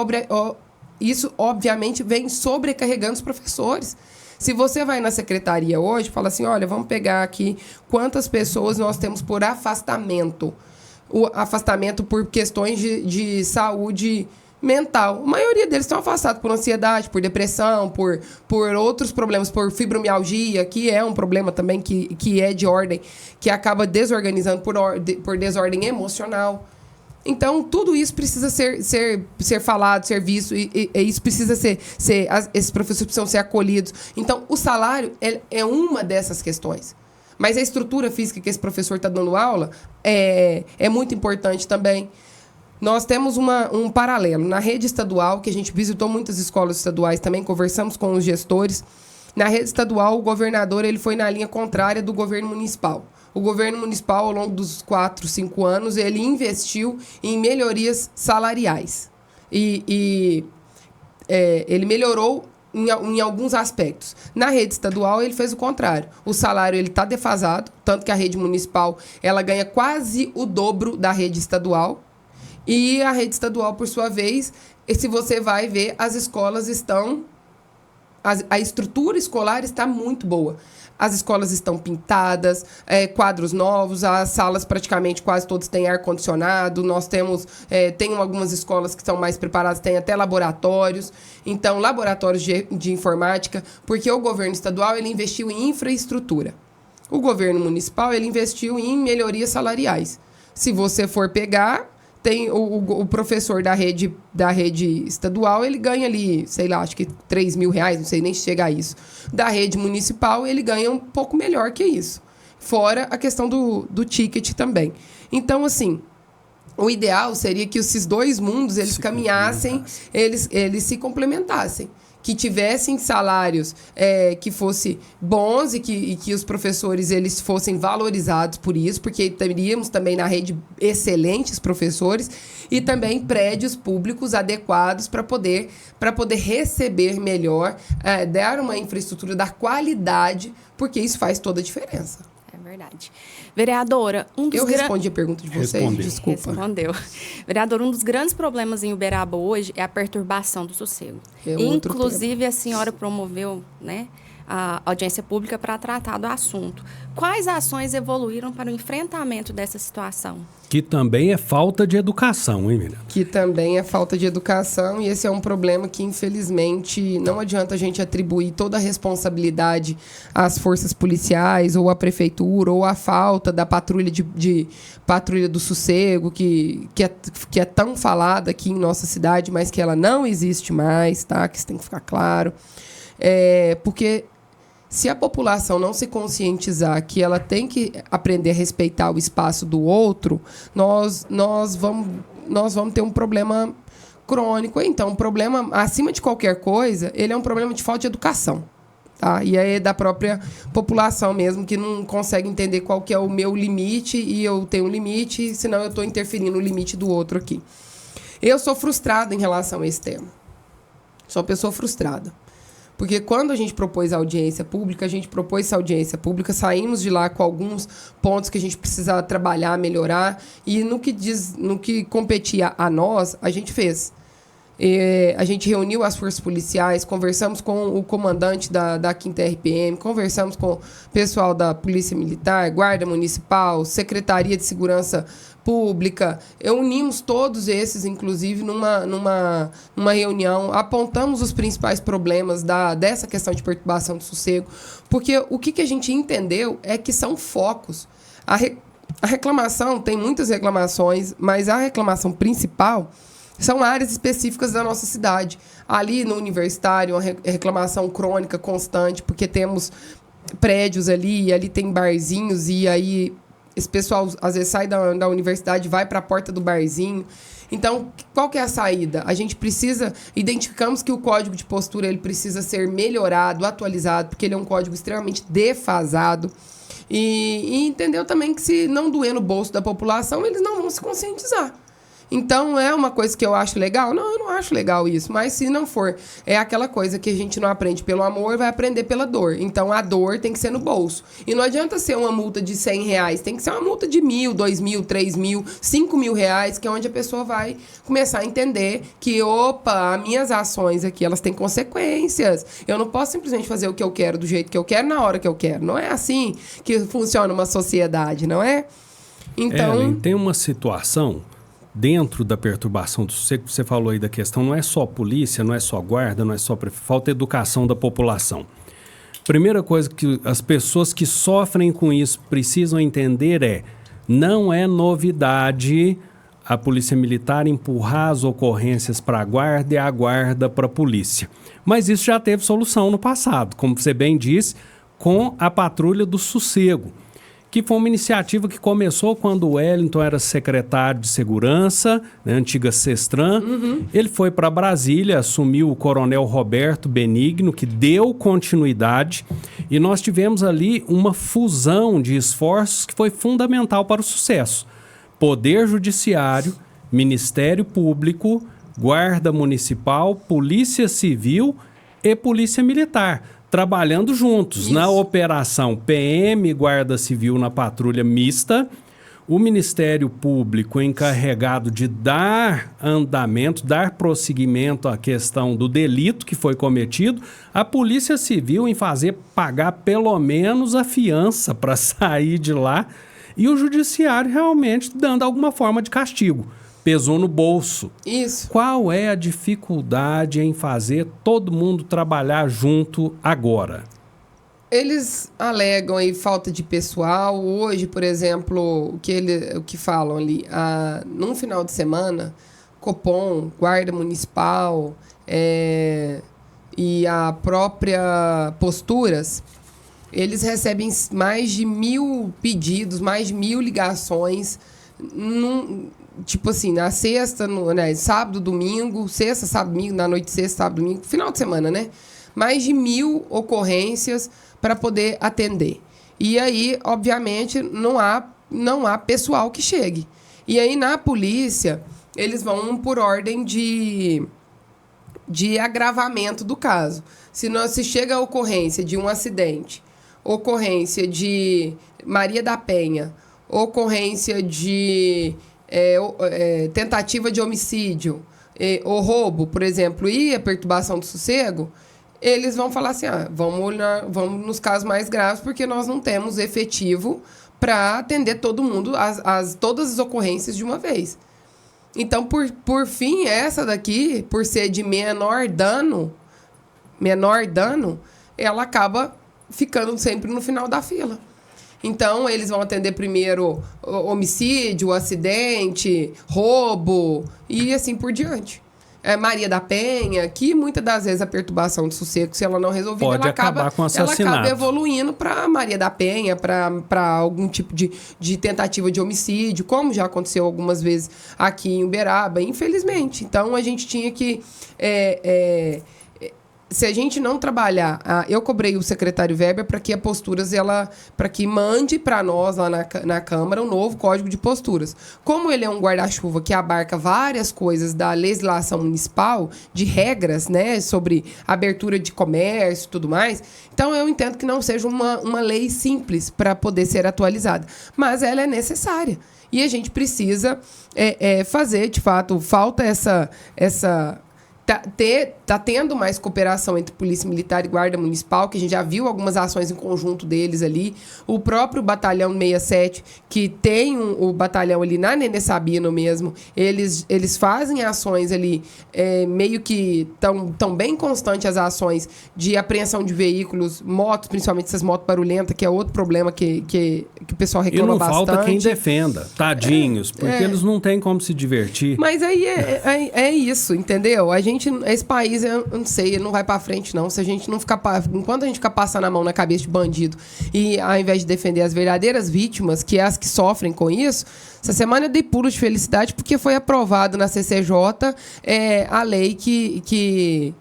obviamente, vem sobrecarregando os professores. Se você vai na secretaria hoje, fala assim, olha, vamos pegar aqui quantas pessoas nós temos por afastamento. O afastamento por questões de saúde mental. A maioria deles estão afastados por ansiedade, por depressão, por outros problemas, por fibromialgia, que é um problema também que é de ordem, que acaba desorganizando por desordem emocional. Então, tudo isso precisa ser falado, ser visto, e isso precisa esses professores precisam ser acolhidos. Então, o salário é uma dessas questões. Mas a estrutura física que esse professor está dando aula é muito importante também. Nós temos um paralelo. Na rede estadual, que a gente visitou muitas escolas estaduais também, conversamos com os gestores. Na rede estadual, o governador ele foi na linha contrária do governo municipal. O governo municipal, ao longo dos 4, 5 anos, ele investiu em melhorias salariais. Ele melhorou em alguns aspectos. Na rede estadual, ele fez o contrário. O salário está defasado, tanto que a rede municipal ela ganha quase o dobro da rede estadual. E a rede estadual, por sua vez, se você vai ver, as escolas estão... A estrutura escolar está muito boa. As escolas estão pintadas, quadros novos, as salas praticamente quase todas têm ar-condicionado. Nós temos... tem algumas escolas que são mais preparadas, tem até laboratórios. Então, laboratórios de informática, porque o governo estadual ele investiu em infraestrutura. O governo municipal ele investiu em melhorias salariais. Se você for pegar... Tem o professor da rede estadual, ele ganha ali, sei lá, acho que R$3.000, não sei nem se chega a isso. Da rede municipal, ele ganha um pouco melhor que isso. Fora a questão do ticket também. Então, assim, o ideal seria que esses dois mundos, eles caminhassem, eles se complementassem. Que tivessem salários que fossem bons e que os professores eles fossem valorizados por isso, porque teríamos também na rede excelentes professores e também prédios públicos adequados para poder receber melhor, dar uma infraestrutura, dar qualidade, porque isso faz toda a diferença. É verdade. Vereadora, Eu respondi a pergunta de vocês, Respondeu. desculpa. Respondeu. Vereadora, um dos grandes problemas em Uberaba hoje é a perturbação do sossego. Inclusive, a senhora promoveu, né, a audiência pública para tratar do assunto. Quais ações evoluíram para o enfrentamento dessa situação? Que também é falta de educação, hein, Miriam? Que também é falta de educação, e esse é um problema que, infelizmente, não adianta a gente atribuir toda a responsabilidade às forças policiais, ou à prefeitura, ou à falta da patrulha patrulha do sossego, que é tão falada aqui em nossa cidade, mas que ela não existe mais, tá? Que isso tem que ficar claro. Porque se a população não se conscientizar que ela tem que aprender a respeitar o espaço do outro, nós vamos ter um problema crônico. Então, um problema, acima de qualquer coisa, ele é um problema de falta de educação. Tá? E é da própria população mesmo, que não consegue entender qual que é o meu limite, e eu tenho um limite, senão eu estou interferindo no limite do outro aqui. Eu sou frustrada em relação a esse tema. Sou uma pessoa frustrada. Porque quando a gente propôs a audiência pública, saímos de lá com alguns pontos que a gente precisa trabalhar, melhorar, e no que competia a nós, a gente fez. A gente reuniu as forças policiais, conversamos com o comandante da 5ª RPM, conversamos com o pessoal da Polícia Militar, Guarda Municipal, Secretaria de Segurança Pública. Unimos todos esses, inclusive, numa reunião, apontamos os principais problemas dessa questão de perturbação do sossego, porque o que a gente entendeu é que são focos. A reclamação, tem muitas reclamações, mas a reclamação principal são áreas específicas da nossa cidade. Ali no Universitário, uma reclamação crônica constante, porque temos prédios ali, e ali tem barzinhos, e aí esse pessoal às vezes sai da universidade e vai para a porta do barzinho. Então, qual que é a saída? A gente identificamos que o código de postura ele precisa ser melhorado, atualizado, porque ele é um código extremamente defasado. E entendeu também que se não doer no bolso da população, eles não vão se conscientizar. Então, é uma coisa que eu acho legal? Não, eu não acho legal isso. Mas se não for, é aquela coisa que a gente não aprende pelo amor, vai aprender pela dor. Então, a dor tem que ser no bolso. E não adianta ser uma multa de R$100. Tem que ser uma multa de R$1.000, R$2.000, R$3.000, R$5.000, que é onde a pessoa vai começar a entender que, opa, as minhas ações aqui, elas têm consequências. Eu não posso simplesmente fazer o que eu quero, do jeito que eu quero, na hora que eu quero. Não é assim que funciona uma sociedade, não é? Então... Ellen, tem uma situação... Dentro da perturbação do sossego, você falou aí da questão, não é só polícia, não é só guarda, não é só prefeito, falta educação da população. Primeira coisa que as pessoas que sofrem com isso precisam entender não é novidade a Polícia Militar empurrar as ocorrências para a guarda e a guarda para a polícia. Mas isso já teve solução no passado, como você bem disse, com a Patrulha do Sossego, que foi uma iniciativa que começou quando o Wellington era secretário de Segurança, né, antiga Sestran. Ele foi para Brasília, assumiu o coronel Roberto Benigno, que deu continuidade, e nós tivemos ali uma fusão de esforços que foi fundamental para o sucesso. Poder Judiciário, Ministério Público, Guarda Municipal, Polícia Civil e Polícia Militar, trabalhando juntos. Isso. Na operação PM, Guarda Civil na patrulha mista, o Ministério Público encarregado de dar andamento, dar prosseguimento à questão do delito que foi cometido, a Polícia Civil em fazer pagar pelo menos a fiança para sair de lá, e o Judiciário realmente dando alguma forma de castigo. Pesou no bolso. Isso. Qual é a dificuldade em fazer todo mundo trabalhar junto agora? Eles alegam aí falta de pessoal. Hoje, por exemplo, o que falam ali, num final de semana, Copom, Guarda Municipal e a própria Posturas, eles recebem mais de 1.000 pedidos, mais de 1.000 ligações, tipo assim, na sexta, sábado, domingo, sexta, sábado, domingo, na noite de sexta, sábado, domingo, final de semana, né? Mais de 1.000 ocorrências para poder atender. E aí, obviamente, não há pessoal que chegue. E aí, na polícia, eles vão por ordem de agravamento do caso. Se chega a ocorrência de um acidente, ocorrência de Maria da Penha, ocorrência de tentativa de homicídio, ou roubo, por exemplo, e a perturbação do sossego, eles vão falar assim, vamos nos casos mais graves, porque nós não temos efetivo para atender todo mundo, todas as ocorrências de uma vez. Então, por fim, essa daqui, por ser de menor dano, ela acaba ficando sempre no final da fila. Então, eles vão atender primeiro homicídio, acidente, roubo e assim por diante. Maria da Penha, que muitas das vezes a perturbação de sossego, se ela não resolver, ela acaba evoluindo para Maria da Penha, para algum tipo de tentativa de homicídio, como já aconteceu algumas vezes aqui em Uberaba, infelizmente. Então, a gente tinha que se a gente não trabalhar... eu cobrei o secretário Weber para que a Posturas, para que mande para nós lá na Câmara um novo código de posturas. Como ele é um guarda-chuva que abarca várias coisas da legislação municipal, de regras, né, sobre abertura de comércio e tudo mais, então eu entendo que não seja uma lei simples para poder ser atualizada. Mas ela é necessária. E a gente precisa fazer, de fato, falta essa Tá tendo mais cooperação entre Polícia Militar e Guarda Municipal, que a gente já viu algumas ações em conjunto deles ali. O próprio Batalhão 67, que tem o batalhão ali na Nenê Sabino mesmo, eles fazem ações ali, meio que tão bem constantes as ações de apreensão de veículos, motos, principalmente essas motos barulhentas, que é outro problema que o pessoal reclama bastante. E não falta quem defenda, tadinhos, porque eles não têm como se divertir. Mas aí é isso, entendeu? Esse país, eu não sei, não vai pra frente, não. Se a gente não ficar... Enquanto a gente ficar passando a mão na cabeça de bandido e ao invés de defender as verdadeiras vítimas, que é as que sofrem com isso, essa semana eu dei pulo de felicidade porque foi aprovado na CCJ a lei que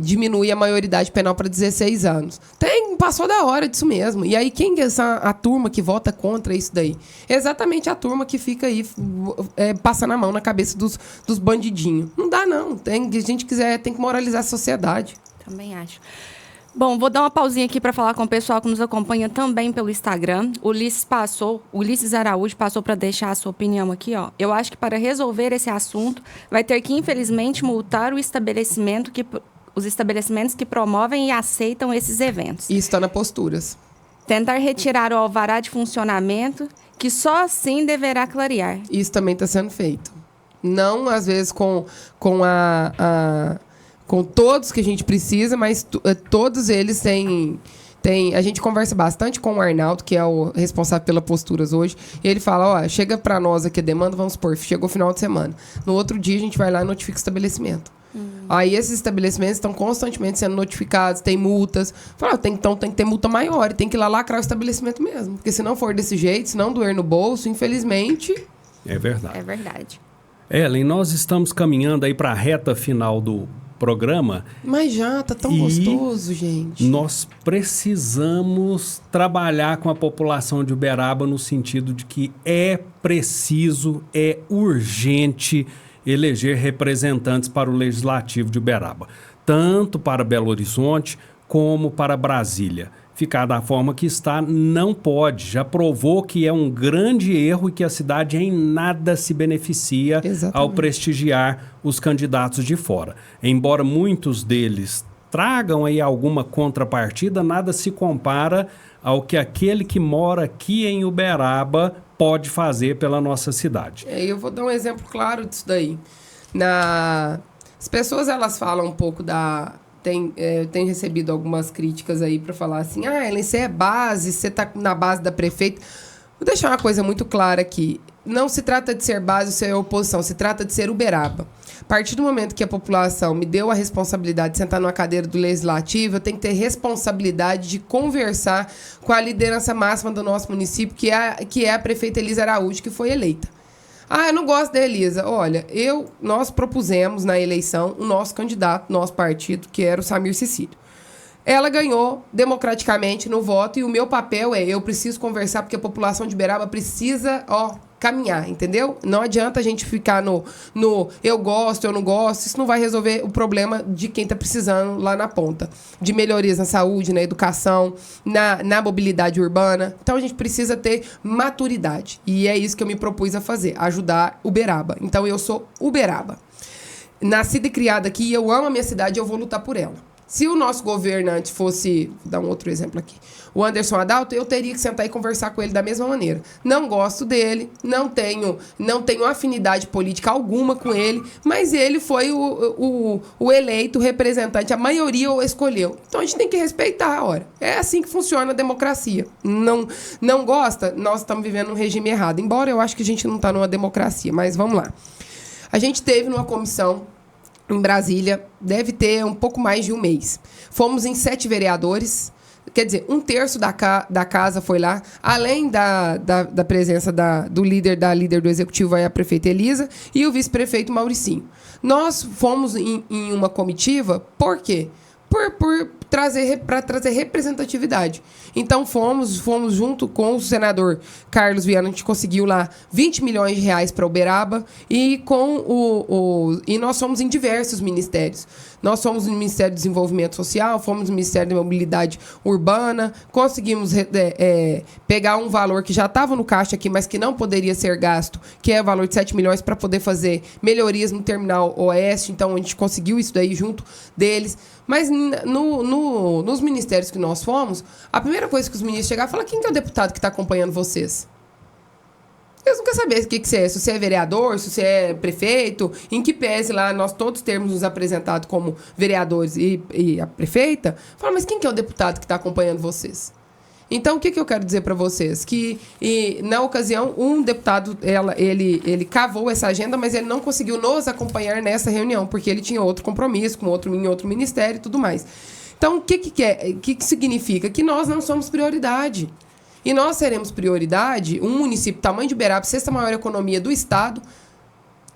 diminui a maioridade penal para 16 anos. Passou da hora disso mesmo. E aí, quem é a turma que vota contra isso daí? Exatamente a turma que fica aí passando a mão na cabeça dos bandidinhos. Não dá, não. Se a gente quiser, tem que moralizar a sociedade. Também acho. Bom, vou dar uma pausinha aqui para falar com o pessoal que nos acompanha também pelo Instagram. O Ulisses Araújo passou para deixar a sua opinião aqui, ó. Eu acho que para resolver esse assunto, vai ter que, infelizmente, multar os estabelecimentos que promovem e aceitam esses eventos. Isso está na Posturas. Tentar retirar o alvará de funcionamento, que só assim deverá clarear. Isso também está sendo feito. Não, às vezes, com todos que a gente precisa, mas todos eles têm... A gente conversa bastante com o Arnaldo, que é o responsável pela Posturas hoje, e ele fala, chega para nós aqui a demanda, vamos supor, chegou o final de semana. No outro dia, a gente vai lá e notifica o estabelecimento. Aí esses estabelecimentos estão constantemente sendo notificados, tem multas. Então tem que ter multa maior e tem que ir lá lacrar o estabelecimento mesmo. Porque se não for desse jeito, se não doer no bolso, infelizmente... É verdade. É verdade. Ellen, nós estamos caminhando aí para a reta final do programa. Mas já, tá tão gostoso, gente. Nós precisamos trabalhar com a população de Uberaba no sentido de que é preciso, é urgente eleger representantes para o Legislativo de Uberaba, tanto para Belo Horizonte como para Brasília. Ficar da forma que está não pode. Já provou que é um grande erro e que a cidade em nada se beneficia ao prestigiar os candidatos de fora. Embora muitos deles tragam aí alguma contrapartida, nada se compara ao que aquele que mora aqui em Uberaba pode fazer pela nossa cidade. Eu vou dar um exemplo claro disso daí. As pessoas, elas falam um pouco eu tenho recebido algumas críticas aí para falar assim, Ellen, você é base, você tá na base da prefeita. Vou deixar uma coisa muito clara aqui. Não se trata de ser base ou ser oposição, se trata de ser Uberaba. A partir do momento que a população me deu a responsabilidade de sentar numa cadeira do Legislativo, eu tenho que ter responsabilidade de conversar com a liderança máxima do nosso município, que é a prefeita Elisa Araújo, que foi eleita. Eu não gosto da Elisa. Olha, nós propusemos na eleição o nosso candidato, nosso partido, que era o Samir Cecílio. Ela ganhou democraticamente no voto e o meu papel eu preciso conversar porque a população de Uberaba precisa, caminhar, entendeu? Não adianta a gente ficar no eu gosto, eu não gosto, isso não vai resolver o problema de quem está precisando lá na ponta. De melhorias na saúde, na educação, na mobilidade urbana. Então a gente precisa ter maturidade. E é isso que eu me propus a fazer, ajudar Uberaba. Então eu sou Uberaba. Nascida e criada aqui, eu amo a minha cidade e eu vou lutar por ela. Se o nosso governante fosse, vou dar um outro exemplo aqui, o Anderson Adalto, eu teria que sentar e conversar com ele da mesma maneira. Não gosto dele, não tenho afinidade política alguma com ele, mas ele foi o eleito representante, a maioria o escolheu. Então a gente tem que respeitar, ora. É assim que funciona a democracia. Não gosta? Nós estamos vivendo um regime errado, embora eu acho que a gente não está numa democracia, mas vamos lá. A gente teve numa comissão em Brasília, deve ter um pouco mais de um mês. Fomos em 7 vereadores, quer dizer, 1/3 da casa foi lá, além da presença do líder do executivo, a prefeita Elisa, e o vice-prefeito Mauricinho. Nós fomos em uma comitiva, por quê? por trazer representatividade. Então fomos junto com o senador Carlos Viana, a gente conseguiu lá 20 milhões de reais para Uberaba e e nós somos em diversos ministérios. Nós somos no Ministério do Desenvolvimento Social, fomos no Ministério da Mobilidade Urbana, conseguimos pegar um valor que já estava no caixa aqui, mas que não poderia ser gasto, que é o valor de 7 milhões para poder fazer melhorias no Terminal Oeste. Então, a gente conseguiu isso daí junto deles. Mas nos ministérios que nós fomos, a primeira coisa que os ministros chegaram e falaram: quem que é o deputado que está acompanhando vocês? Eles não querem saber o que você é, se você é vereador, se você é prefeito, em que pese lá nós todos termos nos apresentado como vereadores e a prefeita. Fala, mas quem que é o deputado que está acompanhando vocês? Então, o que eu quero dizer para vocês? Que, na ocasião, um deputado, ele cavou essa agenda, mas ele não conseguiu nos acompanhar nessa reunião, porque ele tinha outro compromisso em outro ministério e tudo mais. Então, o que significa? Que nós não somos prioridade. E nós seremos prioridade, um município tamanho de Uberaba, sexta maior economia do estado,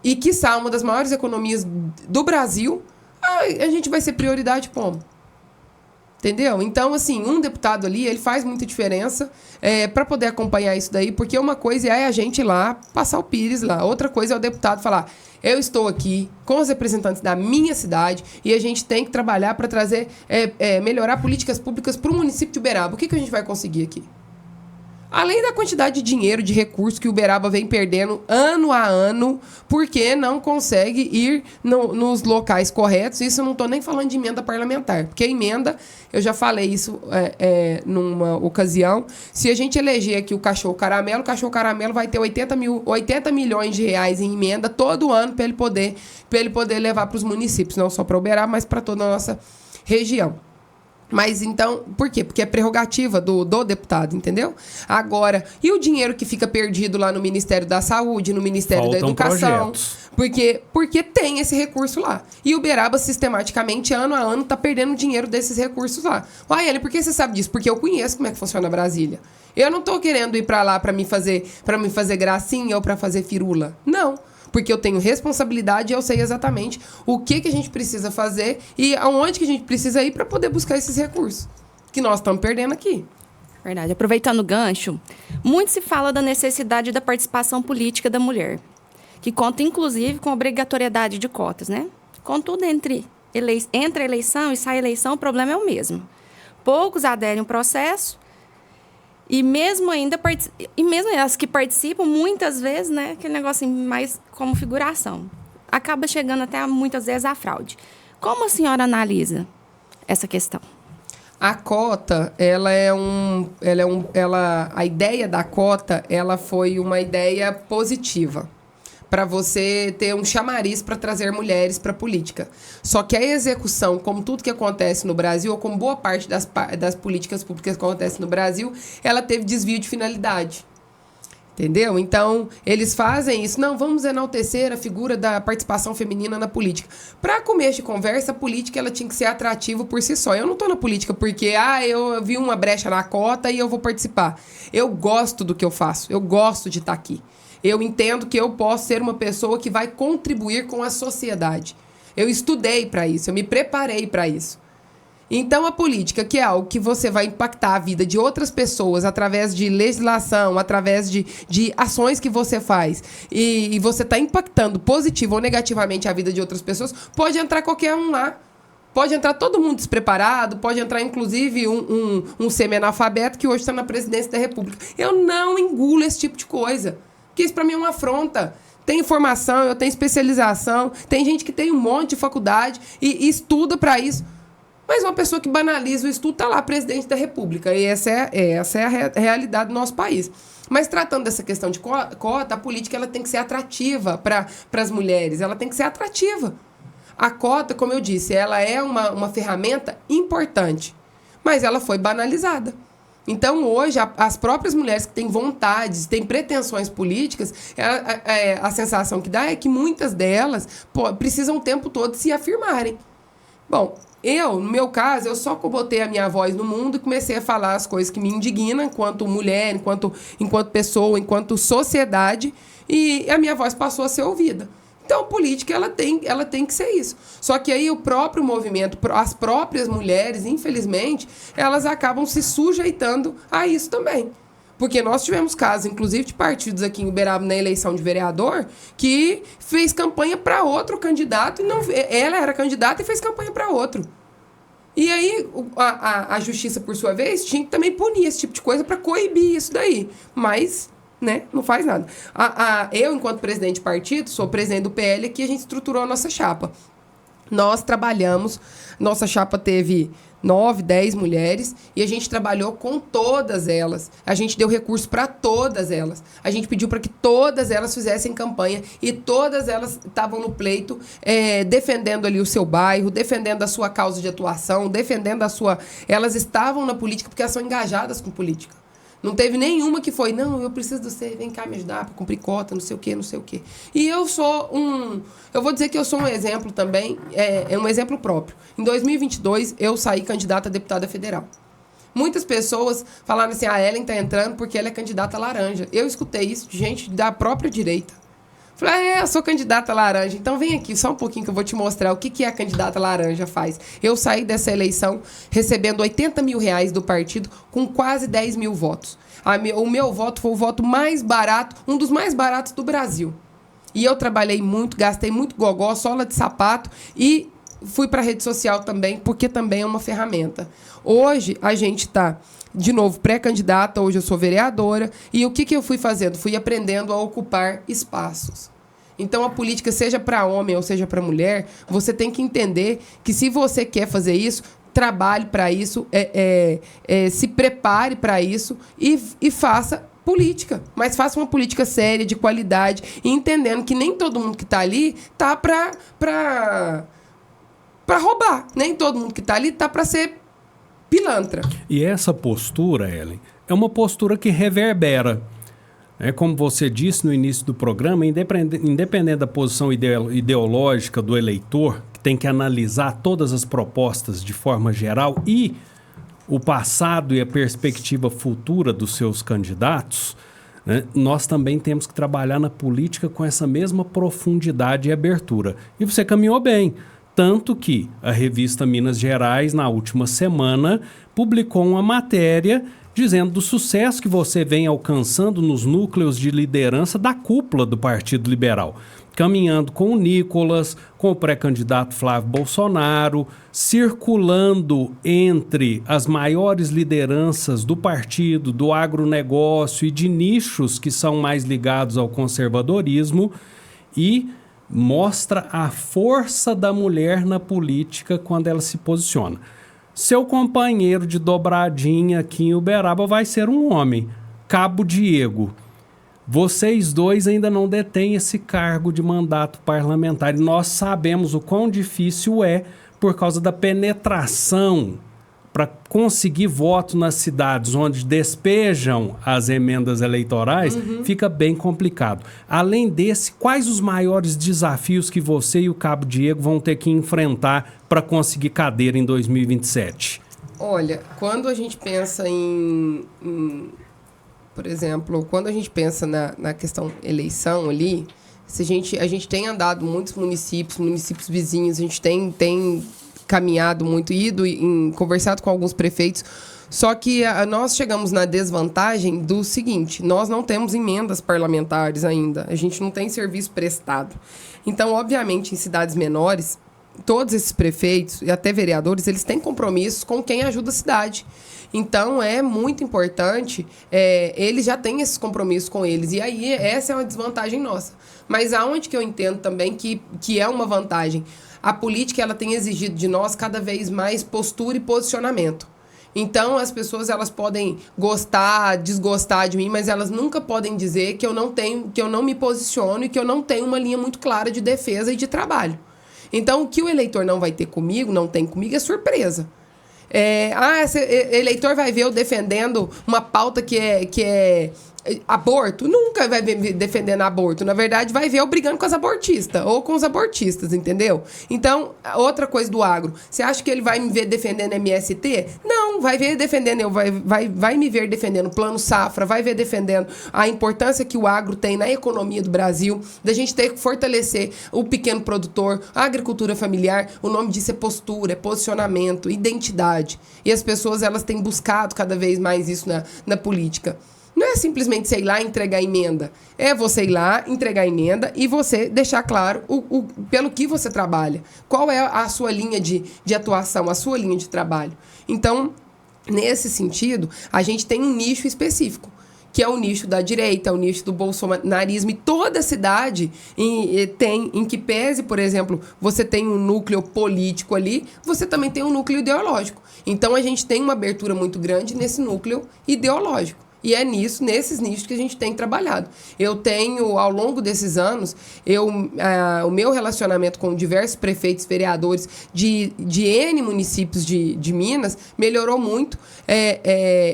e, quiçá, uma das maiores economias do Brasil, a gente vai ser prioridade como? Entendeu? Então, assim, um deputado ali, ele faz muita diferença para poder acompanhar isso daí, porque uma coisa é a gente ir lá, passar o pires lá. Outra coisa é o deputado falar: eu estou aqui com os representantes da minha cidade e a gente tem que trabalhar para trazer, melhorar políticas públicas para o município de Uberaba. O que a gente vai conseguir aqui? Além da quantidade de dinheiro, de recursos que o Uberaba vem perdendo ano a ano, porque não consegue ir nos locais corretos. Isso eu não estou nem falando de emenda parlamentar, porque a emenda, eu já falei isso numa ocasião, se a gente eleger aqui o Cachorro Caramelo vai ter 80 milhões de reais em emenda todo ano para ele poder levar para os municípios, não só para Uberaba, mas para toda a nossa região. Mas então, por quê? Porque é prerrogativa do deputado, entendeu? Agora, e o dinheiro que fica perdido lá no Ministério da Saúde, no Ministério da Educação? Porque tem esse recurso lá. E o Uberaba, sistematicamente, ano a ano, está perdendo dinheiro desses recursos lá. Uai, Eli, por que você sabe disso? Porque eu conheço como é que funciona Brasília. Eu não estou querendo ir para lá para me fazer gracinha ou para fazer firula. Não. Porque eu tenho responsabilidade e eu sei exatamente o que a gente precisa fazer e aonde que a gente precisa ir para poder buscar esses recursos que nós estamos perdendo aqui. Verdade. Aproveitando o gancho, muito se fala da necessidade da participação política da mulher, que conta, inclusive, com a obrigatoriedade de cotas, né? Contudo, entre a eleição e sai a eleição, o problema é o mesmo. Poucos aderem ao processo. E mesmo as que participam, muitas vezes, né, aquele negócio mais como figuração, acaba chegando até muitas vezes à fraude. Como a senhora analisa essa questão? A cota, a ideia da cota, ela foi uma ideia positiva, para você ter um chamariz para trazer mulheres para a política. Só que a execução, como tudo que acontece no Brasil, ou como boa parte das políticas públicas que acontecem no Brasil, ela teve desvio de finalidade. Entendeu? Então, eles fazem isso. Não, vamos enaltecer a figura da participação feminina na política. Para começo de conversa, a política ela tinha que ser atrativa por si só. Eu não estou na política porque eu vi uma brecha na cota e eu vou participar. Eu gosto do que eu faço. Eu gosto de estar aqui. Eu entendo que eu posso ser uma pessoa que vai contribuir com a sociedade. Eu estudei para isso, eu me preparei para isso. Então, a política, que é algo que você vai impactar a vida de outras pessoas através de legislação, através de ações que você faz, e você está impactando positivo ou negativamente a vida de outras pessoas, pode entrar qualquer um lá. Pode entrar todo mundo despreparado, pode entrar, inclusive, um semi-analfabeto que hoje está na presidência da República. Eu não engulo esse tipo de coisa. Porque isso para mim é uma afronta. Tem informação, eu tenho especialização, tem gente que tem um monte de faculdade e estuda para isso. Mas uma pessoa que banaliza o estudo está lá, presidente da República. E essa é a realidade do nosso país. Mas tratando dessa questão de cota, a política ela tem que ser atrativa para as mulheres. Ela tem que ser atrativa. A cota, como eu disse, ela é uma ferramenta importante. Mas ela foi banalizada. Então, hoje, as próprias mulheres que têm vontades, têm pretensões políticas, a sensação que dá é que muitas delas precisam o tempo todo se afirmarem. Bom, no meu caso, eu só botei a minha voz no mundo e comecei a falar as coisas que me indignam enquanto mulher, enquanto pessoa, enquanto sociedade, e a minha voz passou a ser ouvida. Então, a política, ela tem que ser isso. Só que aí o próprio movimento, as próprias mulheres, infelizmente, elas acabam se sujeitando a isso também. Porque nós tivemos casos, inclusive, de partidos aqui em Uberaba, na eleição de vereador, que fez campanha para outro candidato, e não, ela era candidata e fez campanha para outro. E aí, a justiça, por sua vez, tinha que também punir esse tipo de coisa para coibir isso daí. Mas, né, não faz nada. Eu, enquanto presidente de partido, sou presidente do PL, aqui a gente estruturou a nossa chapa. Nós trabalhamos, nossa chapa teve 9, 10 mulheres, e a gente trabalhou com todas elas. A gente deu recurso para todas elas. A gente pediu para que todas elas fizessem campanha, e todas elas estavam no pleito, defendendo ali o seu bairro, defendendo a sua causa de atuação, defendendo a sua... Elas estavam na política porque elas são engajadas com política. Não teve nenhuma que foi, não, eu preciso de você, vem cá me ajudar para cumprir cota, não sei o quê, não sei o quê. E eu vou dizer que eu sou um exemplo também, um exemplo próprio. Em 2022, eu saí candidata a deputada federal. Muitas pessoas falaram assim, a Ellen está entrando porque ela é candidata laranja. Eu escutei isso de gente da própria direita. Falei, eu sou candidata laranja, então vem aqui só um pouquinho que eu vou te mostrar o que a candidata laranja faz. Eu saí dessa eleição recebendo R$80 mil do partido com quase 10 mil votos. O meu voto foi o voto mais barato, um dos mais baratos do Brasil. E eu trabalhei muito, gastei muito gogó, sola de sapato e fui para a rede social também, porque também é uma ferramenta. Hoje a gente está... De novo, pré-candidata, hoje eu sou vereadora. E o que eu fui fazendo? Fui aprendendo a ocupar espaços. Então, a política, seja para homem ou seja para mulher, você tem que entender que se você quer fazer isso, trabalhe para isso, se prepare para isso e faça política. Mas faça uma política séria, de qualidade, e entendendo que nem todo mundo que está ali está para roubar. Nem todo mundo que está ali está para ser pilantra. E essa postura, Ellen, é uma postura que reverbera. Como você disse no início do programa, independente da posição ideológica do eleitor, que tem que analisar todas as propostas de forma geral e o passado e a perspectiva futura dos seus candidatos, né, nós também temos que trabalhar na política com essa mesma profundidade e abertura. E você caminhou bem. Tanto que a revista Minas Gerais, na última semana, publicou uma matéria dizendo do sucesso que você vem alcançando nos núcleos de liderança da cúpula do Partido Liberal. Caminhando com o Nicolas, com o pré-candidato Flávio Bolsonaro, circulando entre as maiores lideranças do partido, do agronegócio e de nichos que são mais ligados ao conservadorismo e mostra a força da mulher na política quando ela se posiciona. Seu companheiro de dobradinha aqui em Uberaba vai ser um homem, Cabo Diego. Vocês dois ainda não detêm esse cargo de mandato parlamentar. E nós sabemos o quão difícil é por causa da penetração para conseguir voto nas cidades onde despejam as emendas eleitorais, fica bem complicado. Além desse, quais os maiores desafios que você e o Cabo Diego vão ter que enfrentar para conseguir cadeira em 2027? Olha, quando a gente pensa por exemplo, quando a gente pensa na questão eleição ali, a gente tem andado muitos municípios vizinhos, a gente tem caminhado muito, conversado com alguns prefeitos, só que nós chegamos na desvantagem do seguinte, nós não temos emendas parlamentares ainda, a gente não tem serviço prestado. Então, obviamente, em cidades menores, todos esses prefeitos e até vereadores, eles têm compromissos com quem ajuda a cidade. Então, é muito importante, eles já têm esses compromissos com eles, e aí essa é uma desvantagem nossa. Mas aonde que eu entendo também que é uma vantagem? A política ela tem exigido de nós cada vez mais postura e posicionamento. Então, as pessoas elas podem gostar, desgostar de mim, mas elas nunca podem dizer que eu não me posiciono e que eu não tenho uma linha muito clara de defesa e de trabalho. Então, o que o eleitor não vai ter comigo, não tem comigo, é surpresa. Esse eleitor vai ver eu defendendo uma pauta que é aborto, nunca vai ver defendendo aborto. Na verdade, vai ver eu brigando com as abortistas ou com os abortistas, entendeu? Então, outra coisa do agro. Você acha que ele vai me ver defendendo MST? Não. Não, vai ver defendendo, vai me ver defendendo plano safra, vai ver defendendo a importância que o agro tem na economia do Brasil, da gente ter que fortalecer o pequeno produtor, a agricultura familiar. O nome disso é postura, é posicionamento, identidade. E as pessoas, elas têm buscado cada vez mais isso na política. Não é simplesmente você ir lá e entregar emenda. É você ir lá, entregar emenda e você deixar claro pelo que você trabalha. Qual é a sua linha de atuação, a sua linha de trabalho. Então, nesse sentido, a gente tem um nicho específico, que é o nicho da direita, o nicho do bolsonarismo. E toda cidade em que pese, por exemplo, você tem um núcleo político ali, você também tem um núcleo ideológico. Então, a gente tem uma abertura muito grande nesse núcleo ideológico. E é nesses nichos que a gente tem trabalhado. Eu tenho, ao longo desses anos, o meu relacionamento com diversos prefeitos, vereadores de N municípios de Minas melhorou muito.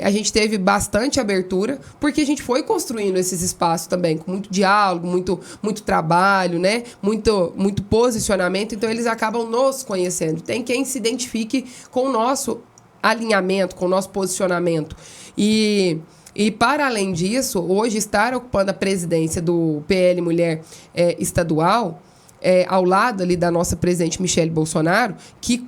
A gente teve bastante abertura, porque a gente foi construindo esses espaços também, com muito diálogo, muito trabalho, né? Muito posicionamento. Então, eles acabam nos conhecendo. Tem quem se identifique com o nosso alinhamento, com o nosso posicionamento. E, para além disso, hoje estar ocupando a presidência do PL Mulher estadual, ao lado ali da nossa presidente Michele Bolsonaro, que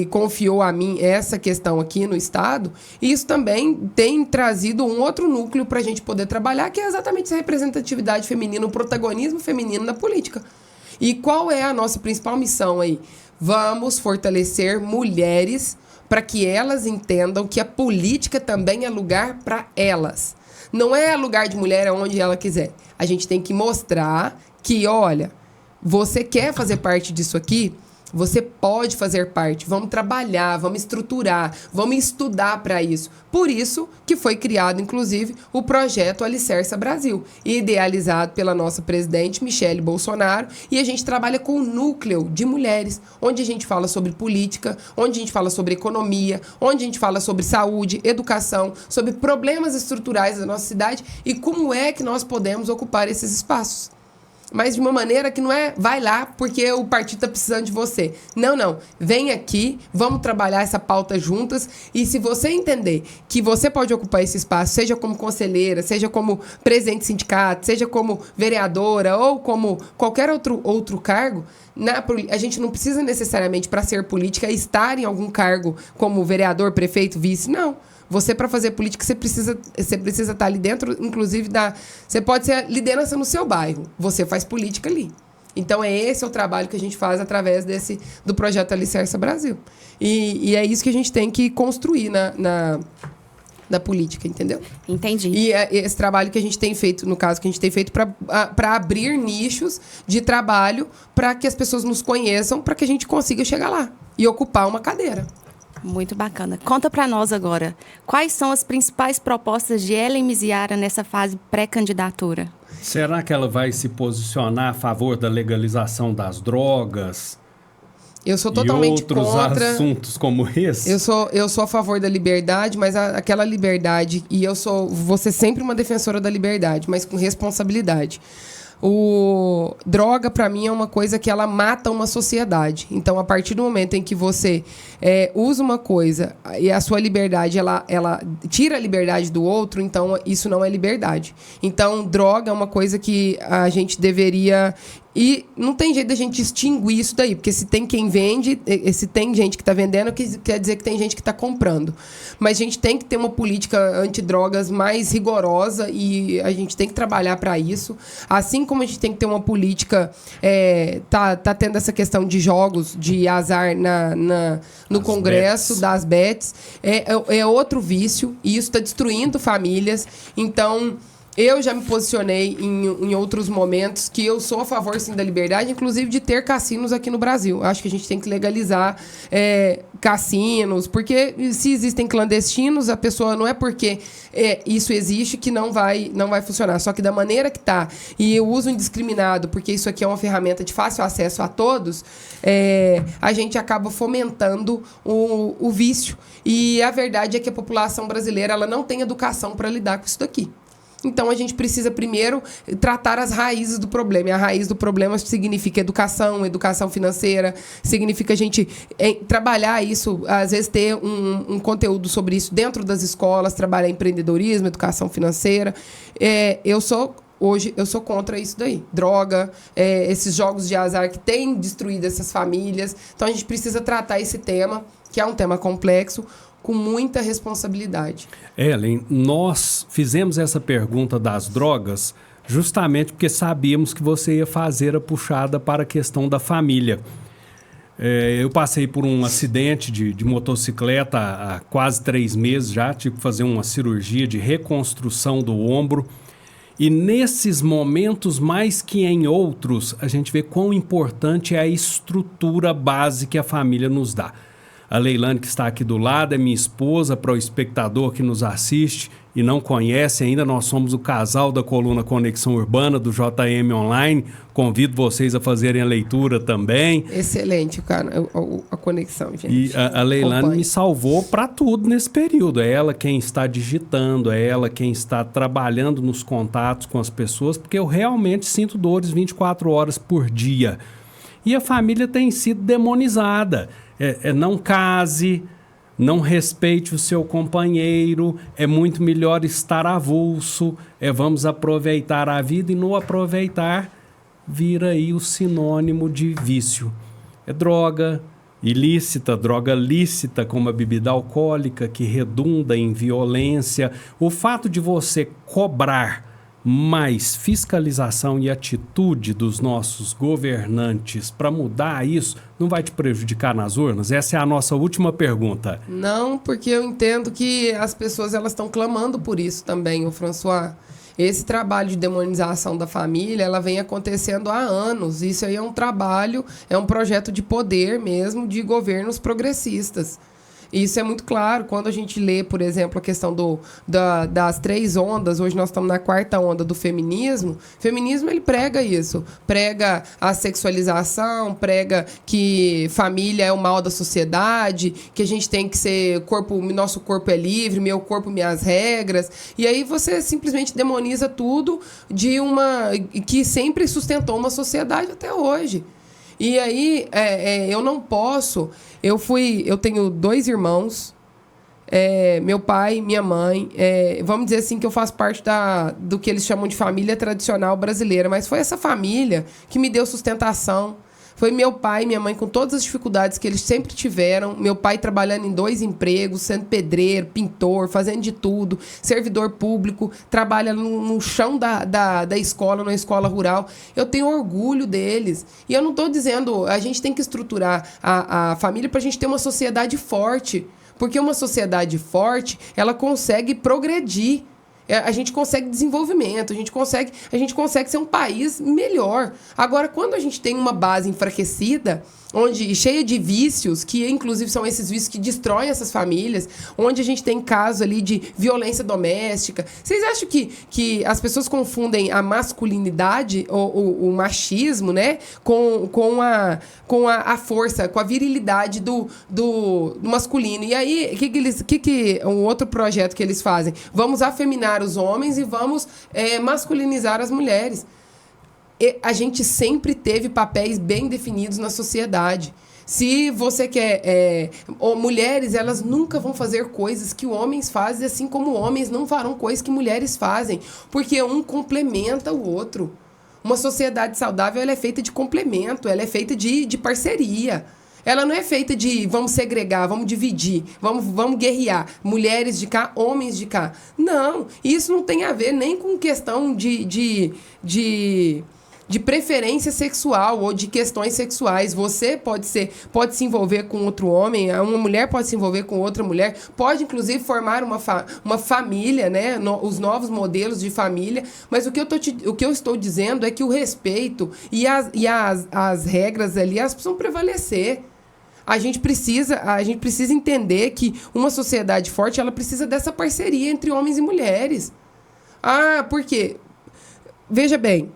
confiou a mim essa questão aqui no Estado, isso também tem trazido um outro núcleo para a gente poder trabalhar, que é exatamente essa representatividade feminina, o protagonismo feminino na política. E qual é a nossa principal missão aí? Vamos fortalecer mulheres para que elas entendam que a política também é lugar para elas. Não é lugar de mulher aonde ela quiser. A gente tem que mostrar que, olha, você quer fazer parte disso aqui? Você pode fazer parte. Vamos trabalhar, vamos estruturar, vamos estudar para isso. Por isso que foi criado, inclusive, o projeto Alicerça Brasil, idealizado pela nossa presidente Michele Bolsonaro. E a gente trabalha com um núcleo de mulheres, onde a gente fala sobre política, onde a gente fala sobre economia, onde a gente fala sobre saúde, educação, sobre problemas estruturais da nossa cidade e como é que nós podemos ocupar esses espaços. Mas de uma maneira que não é, vai lá porque o partido está precisando de você. Não. Vem aqui, vamos trabalhar essa pauta juntas. E se você entender que você pode ocupar esse espaço, seja como conselheira, seja como presidente de sindicato, seja como vereadora ou como qualquer outro cargo, a gente não precisa necessariamente, para ser política, estar em algum cargo como vereador, prefeito, vice. Não. Você, para fazer política, você precisa estar ali dentro, inclusive, você pode ser a liderança no seu bairro. Você faz política ali. Então, esse é o trabalho que a gente faz através do projeto Alicerça Brasil. E é isso que a gente tem que construir na política, entendeu? Entendi. E esse trabalho que a gente tem feito, no caso, que a gente tem feito para abrir nichos de trabalho para que as pessoas nos conheçam, para que a gente consiga chegar lá e ocupar uma cadeira. Muito bacana. Conta para nós agora, quais são as principais propostas de Ellen Miziara nessa fase pré-candidatura? Será que ela vai se posicionar a favor da legalização das drogas? Eu sou totalmente contra. E outros assuntos como esse? Eu sou a favor da liberdade, mas aquela liberdade... E vou ser sempre uma defensora da liberdade, mas com responsabilidade. Droga, para mim, é uma coisa que ela mata uma sociedade. Então, a partir do momento em que você usa uma coisa e a sua liberdade, ela tira a liberdade do outro, então isso não é liberdade. Então, droga é uma coisa que a gente deveria... E não tem jeito da gente extinguir isso daí, porque se tem quem vende, se tem gente que está vendendo, quer dizer que tem gente que está comprando. Mas a gente tem que ter uma política antidrogas mais rigorosa e a gente tem que trabalhar para isso. Assim como a gente tem que ter uma política... Tá tendo essa questão de jogos, de azar no Congresso, bets. Das bets. É outro vício e isso está destruindo famílias. Então... Eu já me posicionei em outros momentos que eu sou a favor, sim, da liberdade, inclusive de ter cassinos aqui no Brasil. Acho que a gente tem que legalizar cassinos, porque se existem clandestinos, a pessoa não é porque isso existe que não vai funcionar. Só que da maneira que está, e o uso indiscriminado, porque isso aqui é uma ferramenta de fácil acesso a todos, a gente acaba fomentando o vício. E a verdade é que a população brasileira ela não tem educação para lidar com isso daqui. Então, a gente precisa primeiro tratar as raízes do problema. E a raiz do problema significa educação financeira, significa a gente trabalhar isso, às vezes ter um conteúdo sobre isso dentro das escolas, trabalhar empreendedorismo, educação financeira. Hoje, eu sou contra isso daí. Droga, esses jogos de azar que têm destruído essas famílias. Então, a gente precisa tratar esse tema, que é um tema complexo, com muita responsabilidade. Ellen, nós fizemos essa pergunta das drogas justamente porque sabíamos que você ia fazer a puxada para a questão da família. Eu passei por um acidente de motocicleta há quase 3 meses já, tive que fazer uma cirurgia de reconstrução do ombro. E nesses momentos, mais que em outros, a gente vê quão importante é a estrutura base que a família nos dá. A Leilane, que está aqui do lado, é minha esposa. Para o espectador que nos assiste e não conhece ainda, nós somos o casal da coluna Conexão Urbana, do JM Online. Convido vocês a fazerem a leitura também. Excelente, cara, a conexão, gente. E a Leilane me salvou para tudo nesse período. É ela quem está digitando, é ela quem está trabalhando nos contatos com as pessoas, porque eu realmente sinto dores 24 horas por dia. E a família tem sido demonizada. Não case, não respeite o seu companheiro, é muito melhor estar avulso, vamos aproveitar a vida, e no aproveitar vira aí o sinônimo de vício. É droga ilícita, droga lícita, como a bebida alcoólica, que redunda em violência. O fato de você cobrar mais fiscalização e atitude dos nossos governantes para mudar isso não vai te prejudicar nas urnas? Essa é a nossa última pergunta. Não, porque eu entendo que as pessoas estão clamando por isso também, o François. Esse trabalho de demonização da família, ela vem acontecendo há anos. Isso aí é um trabalho, é um projeto de poder mesmo de governos progressistas. Isso é muito claro quando a gente lê, por exemplo, a questão das 3 ondas. Hoje nós estamos na 4ª onda do feminismo. O feminismo, ele prega isso. Prega a sexualização, prega que família é o mal da sociedade, que a gente tem que ser nosso corpo é livre, meu corpo, minhas regras. E aí você simplesmente demoniza tudo que sempre sustentou uma sociedade até hoje. E aí, eu não posso... Eu tenho 2 irmãos, meu pai, minha mãe. Vamos dizer assim que eu faço parte do que eles chamam de família tradicional brasileira. Mas foi essa família que me deu sustentação. Foi meu pai e minha mãe, com todas as dificuldades que eles sempre tiveram. Meu pai trabalhando em 2 empregos, sendo pedreiro, pintor, fazendo de tudo, servidor público, trabalha no chão da escola, na escola rural. Eu tenho orgulho deles. E eu não estou dizendo... A gente tem que estruturar a família para a gente ter uma sociedade forte. Porque uma sociedade forte, ela consegue progredir. A gente consegue desenvolvimento, a gente consegue ser um país melhor. Agora, quando a gente tem uma base enfraquecida, cheia de vícios, que inclusive são esses vícios que destroem essas famílias, onde a gente tem casos ali de violência doméstica. Vocês acham que as pessoas confundem a masculinidade, o machismo, né, com a força, com a virilidade do masculino? E aí, um outro projeto que eles fazem? Vamos afeminar os homens e vamos masculinizar as mulheres. A gente sempre teve papéis bem definidos na sociedade. Se você quer... mulheres, elas nunca vão fazer coisas que homens fazem, assim como homens não farão coisas que mulheres fazem, porque um complementa o outro. Uma sociedade saudável, ela é feita de complemento, ela é feita de parceria. Ela não é feita de vamos segregar, vamos dividir, vamos guerrear. Mulheres de cá, homens de cá. Não, isso não tem a ver nem com questão de preferência sexual ou de questões sexuais. Você pode se envolver com outro homem, uma mulher pode se envolver com outra mulher, pode inclusive formar uma família, né? Os novos modelos de família. Mas o que eu estou dizendo é que o respeito e as regras ali, elas precisam prevalecer. A gente precisa entender que uma sociedade forte, ela precisa dessa parceria entre homens e mulheres. Por quê? Veja bem,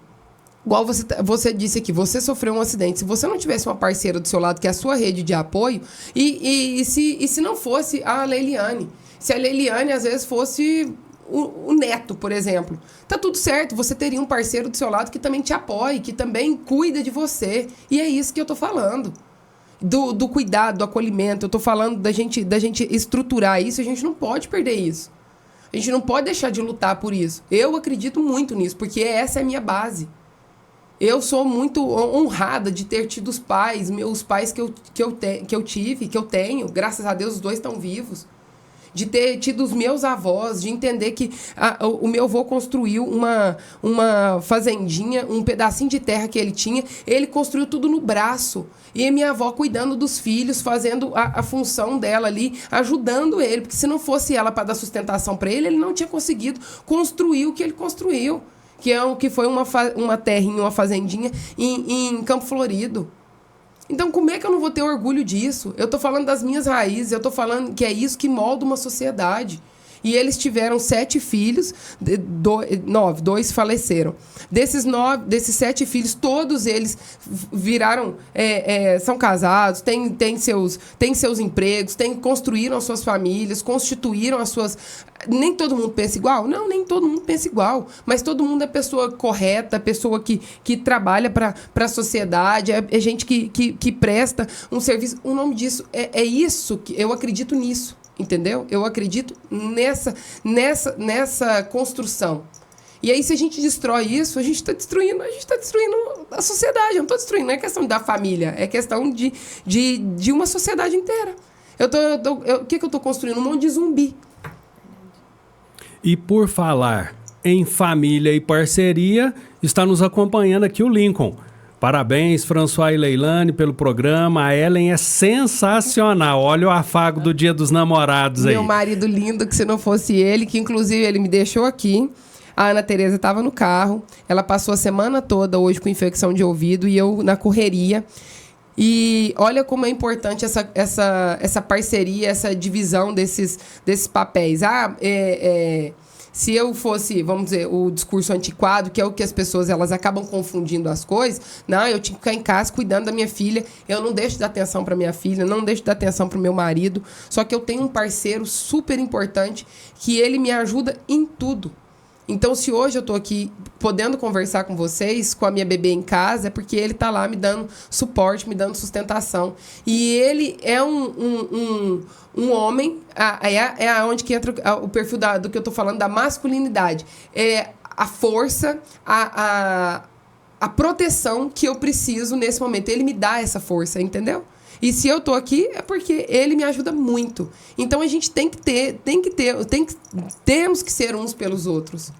igual você disse aqui, você sofreu um acidente. Se você não tivesse uma parceira do seu lado, que é a sua rede de apoio, e se não fosse a Leiliane? Se a Leiliane, às vezes, fosse o neto, por exemplo. Tá tudo certo, você teria um parceiro do seu lado que também te apoie, que também cuida de você. E é isso que eu tô falando. Do cuidado, do acolhimento. Eu tô falando da gente estruturar isso, a gente não pode perder isso. A gente não pode deixar de lutar por isso. Eu acredito muito nisso, porque essa é a minha base. Eu sou muito honrada de ter tido os pais, meus pais que eu tenho. Graças a Deus, os 2 estão vivos. De ter tido os meus avós, de entender que o meu avô construiu uma fazendinha, um pedacinho de terra que ele tinha, ele construiu tudo no braço. E a minha avó cuidando dos filhos, fazendo a função dela ali, ajudando ele. Porque se não fosse ela para dar sustentação para ele, ele não tinha conseguido construir o que ele construiu. Que foi uma terrinha, uma fazendinha em Campo Florido. Então, como é que eu não vou ter orgulho disso? Eu tô falando das minhas raízes, eu tô falando que é isso que molda uma sociedade. E eles tiveram 7 filhos, 2 faleceram. Desses 7 filhos, todos eles viraram, são casados, têm seus empregos, construíram as suas famílias, constituíram as suas... Nem todo mundo pensa igual? Não, nem todo mundo pensa igual. Mas todo mundo é pessoa correta, pessoa que trabalha para a sociedade, é gente que presta um serviço. O nome disso é isso, que eu acredito nisso. Entendeu? Eu acredito nessa construção. E aí, se a gente destrói isso, a gente está destruindo a sociedade. Eu não estou destruindo, não é questão da família, é questão de uma sociedade inteira. O que eu estou construindo? Um monte de zumbi. E por falar em família e parceria, está nos acompanhando aqui o Lincoln. Parabéns, François e Leilane, pelo programa. A Ellen é sensacional. Olha o afago do Dia dos Namorados aí. Meu marido lindo, que se não fosse ele, que inclusive ele me deixou aqui. A Ana Tereza estava no carro. Ela passou a semana toda hoje com infecção de ouvido e eu na correria. E olha como é importante essa parceria, essa divisão desses papéis. Se eu fosse, vamos dizer, o discurso antiquado, que é o que as pessoas elas acabam confundindo as coisas, não, eu tinha que ficar em casa cuidando da minha filha, eu não deixo de dar atenção para minha filha, não deixo de dar atenção para o meu marido, só que eu tenho um parceiro super importante que ele me ajuda em tudo. Então, se hoje eu estou aqui podendo conversar com vocês, com a minha bebê em casa, é porque ele está lá me dando suporte, me dando sustentação. E ele é um homem, é onde que entra o perfil do que eu estou falando, da masculinidade. É a força, a proteção que eu preciso nesse momento. Ele me dá essa força, entendeu? E se eu tô aqui, é porque ele me ajuda muito. Então, a gente temos que ser uns pelos outros.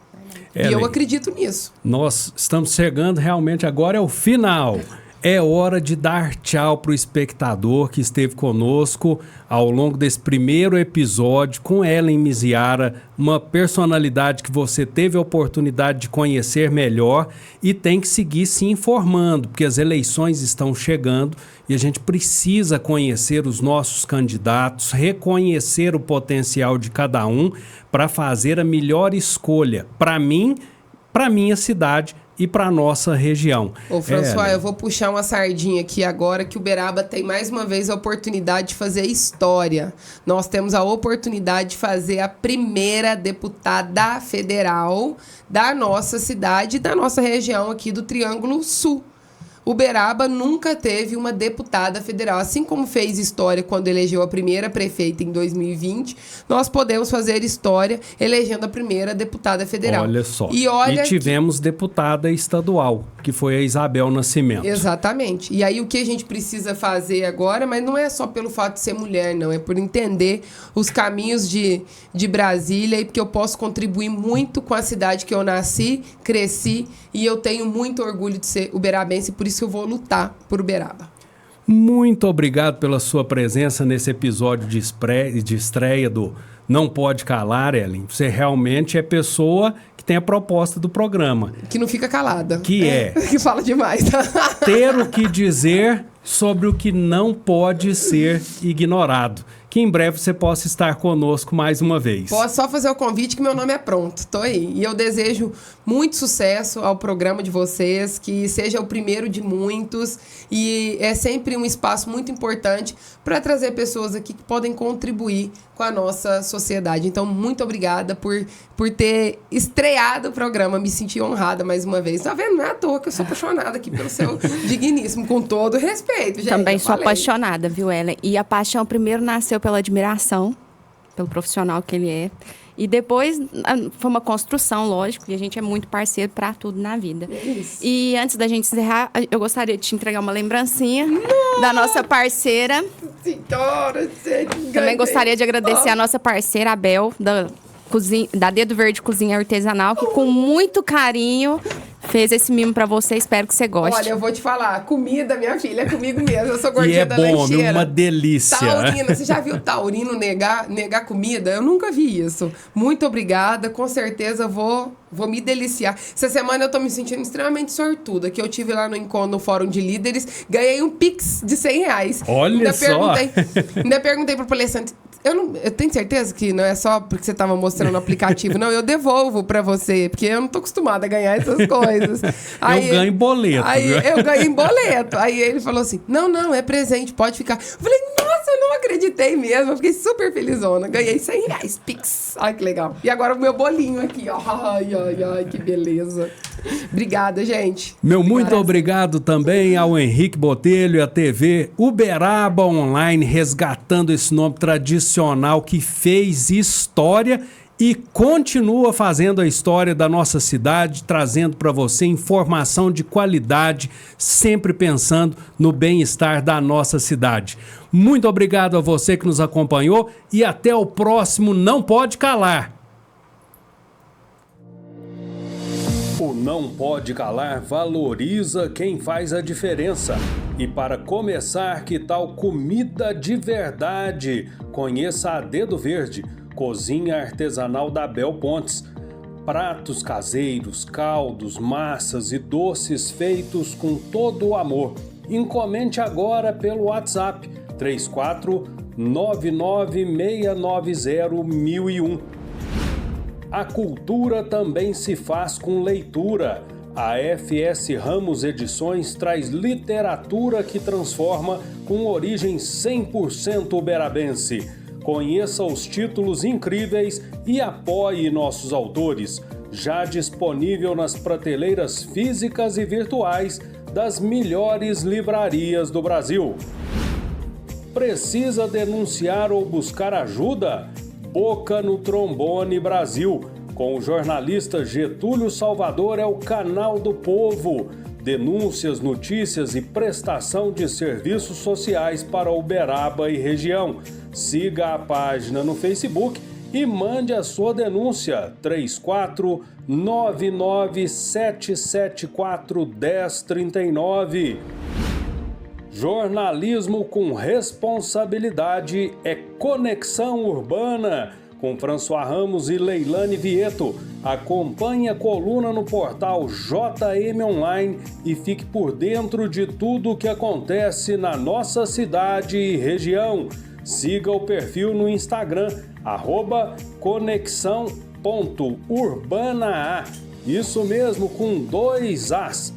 E eu acredito nisso. Nós estamos chegando realmente, agora é o final. É hora de dar tchau para o espectador que esteve conosco ao longo desse primeiro episódio com Ellen Miziara, uma personalidade que você teve a oportunidade de conhecer melhor e tem que seguir se informando, porque as eleições estão chegando e a gente precisa conhecer os nossos candidatos, reconhecer o potencial de cada um para fazer a melhor escolha para mim, para minha cidade e para nossa região. Ô, François, eu vou puxar uma sardinha aqui agora, que Uberaba tem mais uma vez a oportunidade de fazer história. Nós temos a oportunidade de fazer a primeira deputada federal da nossa cidade e da nossa região aqui do Triângulo Sul. Uberaba nunca teve uma deputada federal. Assim como fez história quando elegeu a primeira prefeita em 2020, nós podemos fazer história elegendo a primeira deputada federal. Olha só. E tivemos deputada estadual, que foi a Isabel Nascimento. Exatamente. E aí o que a gente precisa fazer agora, mas não é só pelo fato de ser mulher, não. É por entender os caminhos de Brasília e porque eu posso contribuir muito com a cidade que eu nasci, cresci e eu tenho muito orgulho de ser uberabense, por isso eu vou lutar por Uberaba. Muito obrigado pela sua presença nesse episódio de estreia do Não Pode Calar, Ellen. Você realmente é pessoa que tem a proposta do programa. Que não fica calada. Que fala demais. Ter o que dizer sobre o que não pode ser ignorado. Que em breve você possa estar conosco mais uma vez. Posso só fazer o convite que meu nome é pronto. Tô aí. E eu desejo muito sucesso ao programa de vocês, que seja o primeiro de muitos. E é sempre um espaço muito importante para trazer pessoas aqui que podem contribuir com a nossa sociedade. Então, muito obrigada por ter estreado o programa. Me senti honrada mais uma vez. Tá vendo? Não é à toa que eu sou apaixonada aqui pelo seu digníssimo, com todo respeito, gente. Também sou apaixonada, viu, Ellen? E a paixão primeiro nasceu pela admiração, pelo profissional que ele é. E depois foi uma construção, lógico, e a gente é muito parceiro para tudo na vida. Isso. E antes da gente encerrar, eu gostaria de te entregar uma lembrancinha da nossa parceira. Senhora, Também gostaria de agradecer a nossa parceira, a Bel, da Dedo Verde Cozinha Artesanal, que com muito carinho fez esse mimo pra você. Espero que você goste. Olha, eu vou te falar, comida, minha filha, é comigo mesmo. Eu sou gordinha da lancheira. lancheira. E é bom, uma delícia. Taurino, você já viu taurino negar comida? Eu nunca vi isso. Muito obrigada, com certeza vou me deliciar. Essa semana eu tô me sentindo extremamente sortuda, que eu tive lá no encontro, no Fórum de Líderes, ganhei um Pix de R$100. Olha só! Ainda perguntei pro palestrante, eu tenho certeza que não é só porque você tava mostrando o aplicativo, não, eu devolvo pra você, porque eu não tô acostumada a ganhar essas coisas. Aí, eu ganho em boleto. Aí eu ganho em boleto. Aí ele falou assim, não, é presente, pode ficar. Eu falei, nossa, eu não acreditei mesmo, eu fiquei super felizona. Ganhei R$100, Pix. Ai, que legal. E agora o meu bolinho aqui, ó. Ai, que beleza. Obrigada, gente. Muito obrigado também ao Henrique Botelho e à TV Uberaba Online, resgatando esse nome tradicional que fez história e continua fazendo a história da nossa cidade, trazendo para você informação de qualidade, sempre pensando no bem-estar da nossa cidade. Muito obrigado a você que nos acompanhou e até o próximo Não Pode Calar. O Não Pode Calar valoriza quem faz a diferença. E para começar, que tal comida de verdade? Conheça a Dedo Verde, cozinha artesanal da Bel Pontes. Pratos caseiros, caldos, massas e doces feitos com todo o amor. Encomende agora pelo WhatsApp 34-99690-1001. A cultura também se faz com leitura. A FS Ramos Edições traz literatura que transforma com origem 100% uberabense. Conheça os títulos incríveis e apoie nossos autores. Já disponível nas prateleiras físicas e virtuais das melhores livrarias do Brasil. Precisa denunciar ou buscar ajuda? Boca no Trombone Brasil, com o jornalista Getúlio Salvador, é o canal do povo. Denúncias, notícias e prestação de serviços sociais para Uberaba e região. Siga a página no Facebook e mande a sua denúncia. 34-99774-1039. Jornalismo com responsabilidade é Conexão Urbana, com François Ramos e Leilane Vieto. Acompanhe a coluna no portal JM Online e fique por dentro de tudo o que acontece na nossa cidade e região. Siga o perfil no Instagram, @conexão.urbana. Isso mesmo, com 2 As.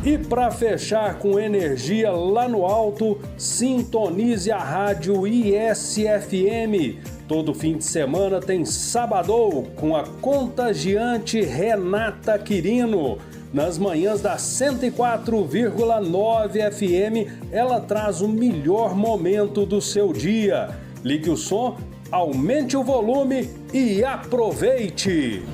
E para fechar com energia lá no alto, sintonize a rádio ISFM. Todo fim de semana tem Sabadão com a contagiante Renata Quirino. Nas manhãs da 104,9 FM, ela traz o melhor momento do seu dia. Ligue o som, aumente o volume e aproveite!